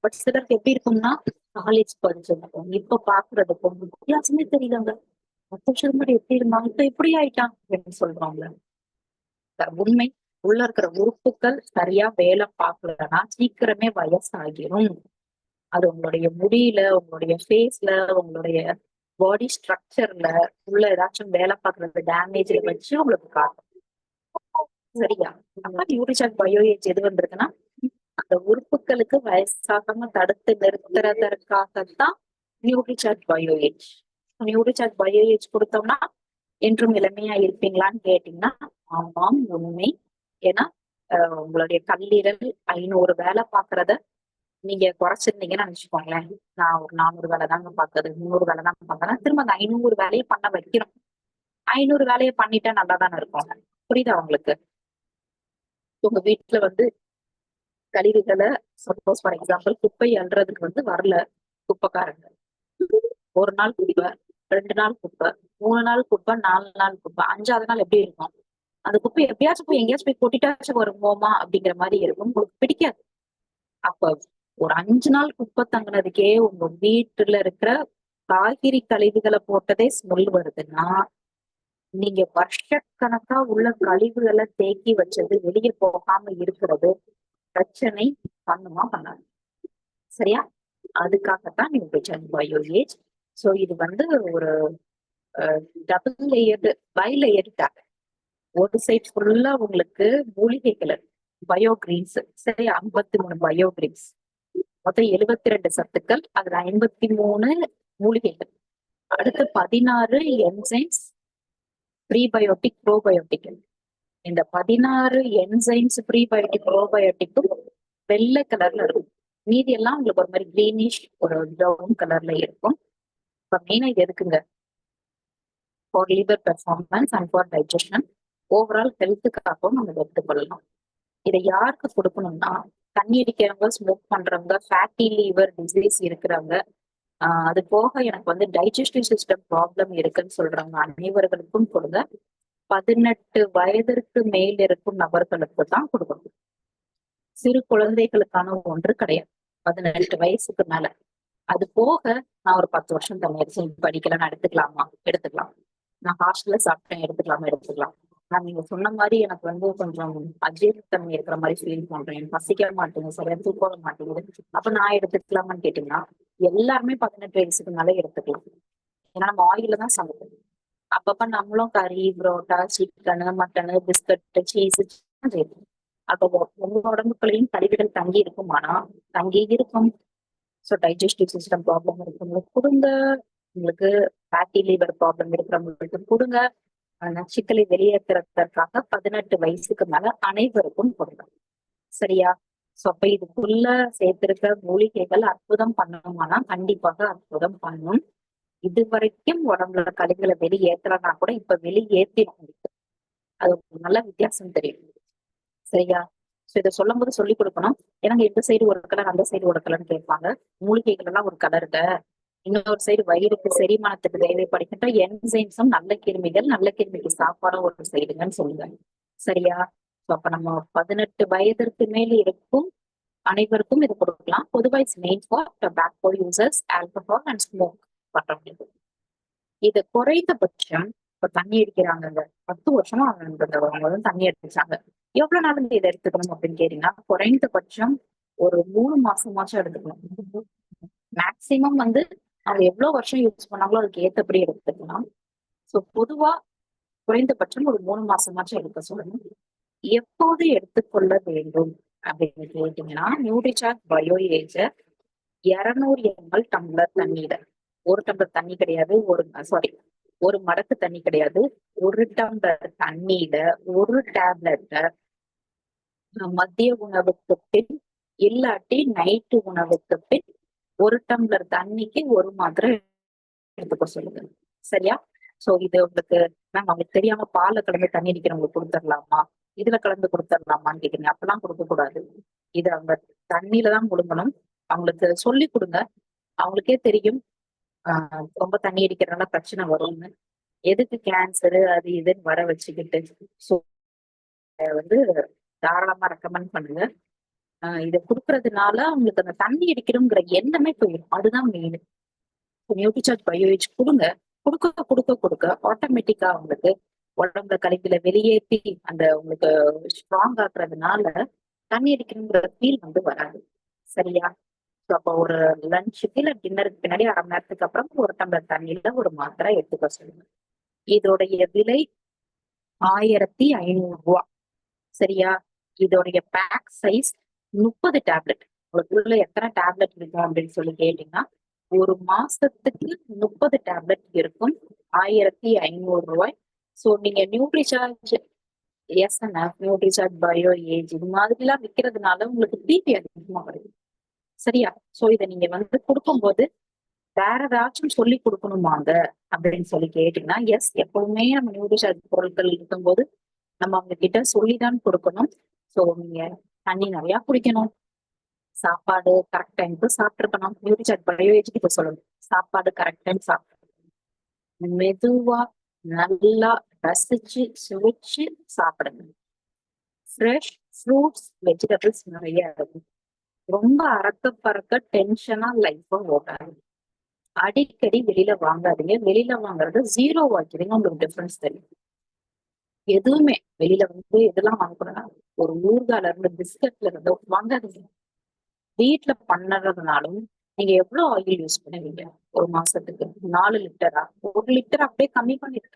பட் சிலருக்கு எப்படி இருக்கும்னா, காலேஜ் படிச்சதுக்கும் இப்ப பாக்குறதுக்கும் வித்தியாசமே தெரியலங்க. 10 வருஷத்துக்கு முன்னாடி எப்படி இருந்தாங்க, இப்ப எப்படி ஆயிட்டான் அப்படின்னு சொல்றாங்க. உண்மை, உள்ள இருக்கிற உறுப்புகள் சரியா வேலை பார்க்கலன்னா சீக்கிரமே வயசாகிரும். அது உங்களுடைய முடியில, உங்களுடைய ஃபேஸ்ல, உங்களுடைய பாடி ஸ்ட்ரக்சர்ல உள்ள ஏதாச்சும் வேலை பார்க்கறது டேமேஜ்ல வச்சு உங்களுக்கு காட்டும். சரியா? அப்ப நியூட்ரிஷன் பயோ ஏஜ் எது வந்திருக்குன்னா, அந்த உறுப்புகளுக்கு வயசாகாம தடுத்து நிறுத்துறதற்காகத்தான் Nutricharge bio age. Nutricharge bio age கொடுத்தோம்னா என்றும் இளமையா இருப்பீங்களான்னு கேட்டீங்கன்னா, ஆமாம், உண்மை. ஏன்னா உங்களுடைய கல்லீரல் 500 வேலை பாக்குறத நீங்க குறைச்சிருந்தீங்கன்னு நினைச்சுக்கோங்களேன். நான் ஒரு 400 வேலை தாங்க பாக்குறது, 300 வேலை தாங்க பாக்குறேன், திரும்ப அந்த 500 வேலையை பண்ண வைக்கிறோம். 500 வேலையை பண்ணிட்டா நல்லா தானே இருக்கும். புரியுதா உங்களுக்கு? உங்க வீட்டுல வந்து கழிவுகளை சப்போஸ் ஃபார் எக்ஸாம்பிள் குப்பை அள்ளுறதுக்கு வந்து வரல குப்பைக்காரங்க. ஒரு நாள் குப்பை, 2 நாள் குப்பை, 3 நாள் குப்பை, 4 நாள் குப்பை, 5ஆவது நாள் எப்படி இருக்கும்? அந்த குப்பை எப்படியாச்சும் போய் எங்கேயாச்சும் போய் கொட்டிட்டாச்சும் வருமோமா அப்படிங்கிற மாதிரி இருக்கும். உங்களுக்கு பிடிக்காது. அப்ப ஒரு 5 நாள் குப்பை தங்கினதுக்கே உங்க வீட்டுல இருக்கிற காய்கறி கழிவுகளை போட்டதே ஸ்மெல் வருதுன்னா, நீங்க வருஷக்கணக்கா உள்ள கழிவுகளை தேக்கி வச்சது வெளியே போகாம இருக்கிறது பிரச்சனை பண்ணுமா பண்ணாது. சரியா? அதுக்காகத்தான் நியூட்ரிஷன் பயோ ஏஜ். சோ இது வந்து ஒரு double layered, bi layered tape. ஒரு சைட் ஃபுல்லா உங்களுக்கு மூலிகைகள், பயோ கிரீன்ஸ், சரி, 53 பயோ கிரீன்ஸ், மொத்தம் 72 சத்துக்கள், அதுல 53 மூலிகைகள், அடுத்து 16 என்சைம்ஸ், ப்ரீபயோட்டிக், ப்ரோபயோட்டிக். இந்த 16 என்சைம்ஸ், ப்ரீபயோட்டிக், ப்ரோபயோட்டிக்கும் வெள்ளை கலர்ல இருக்கும். மீதி எல்லாம் உங்களுக்கு ஒரு மாதிரி கிரீனிஷ், ஒரு ப்ரௌன் கலர்ல இருக்கும். இப்ப மெயினா இது எதுக்குங்க? For liver performance and for digestion, overall ஹெல்த்துக்காகவும் நம்ம எடுத்துக்கொள்ளலாம். இதை யாருக்கு கொடுக்கணும்னா, தண்ணி அடிக்கிறவங்க, ஸ்மோக் பண்றவங்க, ஃபேட்டி லிவர் டிசீஸ் இருக்கிறவங்க, அது போக எனக்கு வந்து டைஜஸ்டிவ் சிஸ்டம் ப்ராப்ளம் இருக்குன்னு சொல்றவங்க அனைவர்களுக்கும் கொடுங்க. 18 வயதிற்கு மேல் இருக்கும் நபர்களுக்கு தான் கொடுக்கணும். சிறு குழந்தைகளுக்கான ஒன்று கிடையாது. 18 வயசுக்கு மேல. அது போக நான் ஒரு 10 வருஷம் தண்ணி படிக்கலாம், நான் எடுத்துக்கலாமா? எடுத்துக்கலாம். நான் ஹாஸ்டல்ல சாப்பிட்டேன், எடுத்துக்கலாமா? எடுத்துக்கலாம். நான் நீங்க சொன்ன மாதிரி எனக்கு வந்து கொஞ்சம் அஜீரணத்தன்மை இருக்கிற மாதிரி ஃபீல் பண்றேன், பசிக்க மாட்டேங்குது, சரியா தூக்க மாட்டேங்குது, அப்ப நான் எடுத்துக்கலாமான்னு கேட்டீங்கன்னா, எல்லாருமே 18 வயசுக்கு மேல எடுத்துக்கலாம். ஏன்னா நம்ம ஆயில தான் சமைக்கணும். அப்பப்ப நம்மளும் கறி, parotta, chicken, mutton, biscuit, cheese சேர்ப்போம். அப்போ உங்க உடம்புக்குள்ளேயும் கழிவுகள் தங்கி இருக்குமானா தங்கி இருக்கும். ஸோ டைஜஸ்டிவ் சிஸ்டம் ப்ராப்ளம் இருக்கிறவங்களுக்கு கொடுங்க. உங்களுக்கு ஃபேட்டி லிவர் ப்ராப்ளம் இருக்கிறவங்களுக்கு கொடுங்க. நச்சுக்களை வெளியேற்றுறதற்காக 18 வயசுக்கு மேல அனைவருக்கும் கொடுங்க. சரியா? சோ அப்ப இதுக்குள்ள சேர்த்திருக்க மூலிகைகள் அற்புதம் பண்ணணுமானா கண்டிப்பாக அற்புதம் பண்ணும். இது வரைக்கும் உடம்புல கழிவுகளை வெளியேற்றலன்னா கூட இப்ப வெளியேற்றி முடியும். அது நல்ல வித்தியாசம் தெரியும். சரியா? சோ இதை சொல்லும் போது சொல்லிக் கொடுக்கணும். ஏன்னா இந்த சைடு ஒரு கலர், அந்த சைடு ஒரு கலர்னு கேட்பாங்க. மூலிகைகள் எல்லாம் ஒரு கலருங்க. இன்னொரு சைடு வயிறுக்கு செரிமானத்துக்கு தேவைப்படுகின்ற என்சைம்ஸும், நல்ல கிருமிகள், நல்ல கிருமிக்கு சாப்பாடும் ஒரு சைடுங்கன்னு சொல்லுங்க. சரியா? அப்ப நம்ம 18 வயதிற்கு மேல் இருக்கும் அனைவருக்கும் இது கொடுக்கலாம். பொதுவா it's main for tobacco users, alcohol and smoke பண்றவங்களுக்கு. இது குறைந்தபட்சம் இப்ப தண்ணி அடிக்கிறாங்க, 10 வருஷமா அவங்க வந்து தண்ணி அடிச்சாங்க. எவ்வளவு நாள் இதை எடுத்துக்கணும் அப்படின்னு கேட்டீங்கன்னா, குறைந்தபட்சம் ஒரு 3 மாசமாச்சும் எடுத்துக்கணும். மேக்சிமம் வந்து அவங்க எவ்வளவு வருஷம் யூஸ் பண்ணாங்களோ அதுக்கு ஏத்தபடி எடுத்துக்கலாம். சோ பொதுவா குறைந்தபட்சம் ஒரு 3 மாசமாச்சும் எடுக்க சொல்லணும். எப்போது எடுத்துக்கொள்ள வேண்டும் அப்படின்னு கேட்டீங்கன்னா, நியூட்ரிசார்ஜ் பயோ ஏஜர் 200 ml டம்ளர் தண்ணீர, ஒரு டம்ளர் தண்ணி கிடையாது, ஒரு மடக்கு தண்ணி கிடையாது, ஒரு டம்ளர் தண்ணீர ஒரு டேப்லெட்ட மதிய உணவுக்கு பின் இல்லாட்டி நைட்டு உணவுக்கு பின் ஒரு டம்ளர் தண்ணிக்கு ஒரு மாத்திரை எடுத்துக்க சொல்லுங்க. சரியா? சோ இது உங்களுக்கு மேம் அவங்களுக்கு தெரியாம பால்ல கலந்து தண்ணி அடிக்கிறவங்களுக்கு கொடுத்துடலாமா, இதுல கலந்து கொடுத்துடலாமான்னு கேக்குறீங்க. அப்பெல்லாம் கொடுக்க கூடாது. இது அவங்க தண்ணியில தான் முழுங்கணும். அவங்களுக்கு சொல்லி கொடுங்க. அவங்களுக்கே தெரியும் ரொம்ப தண்ணி அடிக்கிறதுனால பிரச்சனை வரும்னு. எதுக்கு கேன்சரு அது இதுன்னு வர வச்சுக்கிட்டு. சோ வந்து தாராளமா ரெக்கமெண்ட் பண்ணுங்க. இதை கொடுக்கறதுனால அவங்களுக்கு அந்த தண்ணி அடிக்கணுங்கிற எண்ணமே போயிடும். அதுதான் மெயின். நியூட்ரிசார்ஜ் பயோஏஜ் கொடுங்க. கொடுக்க கொடுக்க கொடுக்க ஆட்டோமேட்டிக்கா அவங்களுக்கு உடம்புல கழிவுல வெளியேற்றி அந்த உங்களுக்கு ஸ்ட்ராங் ஆக்குறதுனால தண்ணி அடிக்கணுங்கிற ஃபீல் வந்து வராது. சரியா? ஸோ அப்போ ஒரு லஞ்சுக்கு இல்ல டின்னருக்கு பின்னாடி 1/2 மணி நேரத்துக்கு அப்புறம் ஒரு டம்ளர் தண்ணியில ஒரு மாத்திரை எடுத்துக்க சொல்லுங்க. இதோடைய விலை 1500 ரூபாய். சரியா? இதோடைய பேக் சைஸ் 30 டேப்லெட். உங்களுக்குள்ள எத்தனை டேப்லெட் இருக்கும் அப்படின்னு சொல்லி கேட்டீங்கன்னா, ஒரு மாசத்துக்கு 30 டேப்லெட் இருக்கும். 1500 ரூபாய். சோ நீங்க Nutricharge SNF, Nutricharge bio age இது மாதிரி எல்லாம் விற்கிறதுனால உங்களுக்கு பிபி அதிகமா வருது. சரியா? சோ இதை நீங்க வந்து கொடுக்கும்போது வேற ஏதாச்சும் சொல்லி கொடுக்கணுமாங்க அப்படின்னு சொல்லி கேட்டீங்கன்னா, எஸ், எப்பவுமே நம்ம நியூட்ரிசார்ஜ் பொருட்கள் இருக்கும்போது நம்ம அவங்க கிட்ட சொல்லிதான் கொடுக்கணும். சோ நீங்க தண்ணி நிறைய குடிக்கணும், சாப்பாடு கரெக்ட் டைமுக்கு சாப்பிட்டுருக்கணும். நியூட்ரிசார்ஜ் பயோஏஜ் கிட்ட சொல்லணும், சாப்பாடு கரெக்ட் டைம் சாப்பிடணும், மெதுவா நல்லா ரசிச்சு சுவைச்சு சாப்பிடுங்க. ஃப்ரெஷ் ஃப்ரூட்ஸ் வெஜிடபிள்ஸ் நிறைய இருக்கும். ரொம்ப அறக்க பறக்க டென்ஷனா லைஃப் ஓட்டாது. அடிக்கடி வெளியில வாங்காதீங்க. வெளியில வாங்குறது ஜீரோ வாங்கிறீங்க, உங்களுக்கு டிஃபரன்ஸ் தெரியும். எதுவுமே வெளியில வந்து எதெல்லாம் வாங்கக்கூடாது, ஒரு ஊறுகால இருந்து பிஸ்கட்ல இருந்து வாங்காதீங்க. வீட்டுல பண்ணறதுனாலும் நீங்க எவ்வளவு ஆயில் யூஸ் பண்ணுவீங்க ஒரு மாசத்துக்கு? 4 லிட்டரா? 1 லிட்டர் அப்படியே கம்மி பண்ணிருக்க.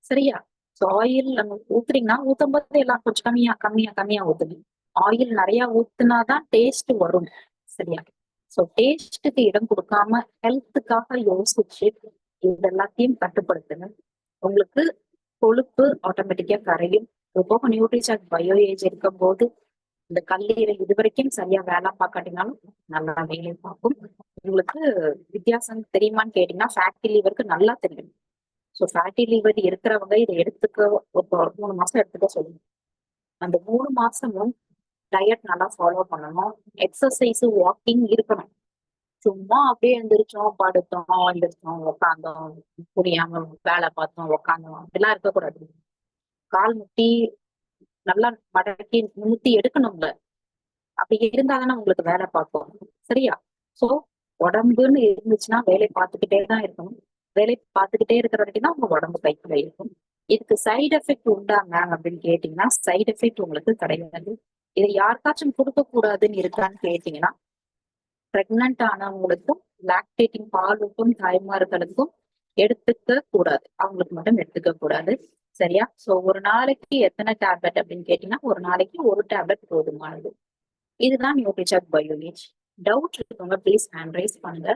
சரியா? சோ ஆயில் நம்ம ஊத்துறீங்கன்னா ஊத்தும் போது எல்லாம் கொஞ்சம் கம்மியா கம்மியா கம்மியா ஊத்துங்க. ஆயில் நிறைய ஊத்துனாதான் டேஸ்ட் வரும். சரியா? சோ டேஸ்டுக்கு இடம் கொடுக்காம ஹெல்த்துக்காக யோசிச்சு இது எல்லாத்தையும் கட்டுப்படுத்துங்க. உங்களுக்கு கொழுப்பு ஆட்டோமேட்டிக்கா கரையும். போக நியூட்ரிசார்ஜ் பயோ ஏஜ் இருக்கும் போது இந்த கல்லீரல் இது வரைக்கும் சரியா வேலை பார்க்காட்டினாலும் நல்லா வேலை பார்க்கும். உங்களுக்கு வித்தியாசம் தெரியுமான்னு கேட்டீங்கன்னா, ஃபேட்டி லிவருக்கு நல்லா தெரியும். ஸோ ஃபேட்டி லிவர் இருக்கிறவங்க இதை எடுத்துக்க ஒரு 3 மாசம் எடுத்துக்க சொல்லுங்க. அந்த 3 மாசமும் டயட் நல்லா ஃபாலோ பண்ணணும். எக்ஸசைஸ், வாக்கிங் இருக்கணும். சும்மா அப்படியே எழுந்திரிச்சோம், படுத்தோம், எழுந்திரிச்சோம், உக்காந்தோம், புரியாம வேலை பார்த்தோம், உக்காந்தோம், அப்படிலாம் இருக்கக்கூடாது. கால் முட்டி நல்லா மடக்கி நிமித்தி எடுக்கணும்ல. அப்படி இருந்தாதானே உங்களுக்கு வேலை பார்க்கும். சரியா? சோ உடம்புன்னு இருந்துச்சுன்னா வேலை பார்த்துக்கிட்டே தான் இருக்கணும். வேலை பார்த்துக்கிட்டே இருக்கிற வரைக்கும் தான் உங்க உடம்பு கைக்குள்ள இருக்கும். இதுக்கு சைடு எஃபெக்ட் உண்டாங்க அப்படின்னு கேட்டீங்கன்னா, சைடு எஃபெக்ட் உங்களுக்கு கிடையாது. இதை யாருக்காச்சும் கொடுக்க கூடாதுன்னு இருக்கான்னு கேட்டீங்கன்னா, பிரெக்னன்ட் ஆனவங்களுக்கும் லாக்டேட்டிங் பாலுக்கும் தாய்மார்களுக்கும் எடுத்துக்க கூடாது. அவங்களுக்கு மட்டும் எடுத்துக்க கூடாது. சரியா? சோ ஒரு நாளைக்கு எத்தனை டேப்லெட் அப்படின்னு கேட்டீங்கன்னா, ஒரு நாளைக்கு ஒரு டேப்லெட் போதுமானது. இதுதான் நியூட்ரிசார்ஜ் பயோஏஜ். டவுட் இருக்கவங்க ப்ளீஸ் ஹேண்ட் ரைஸ் பண்ணுங்க.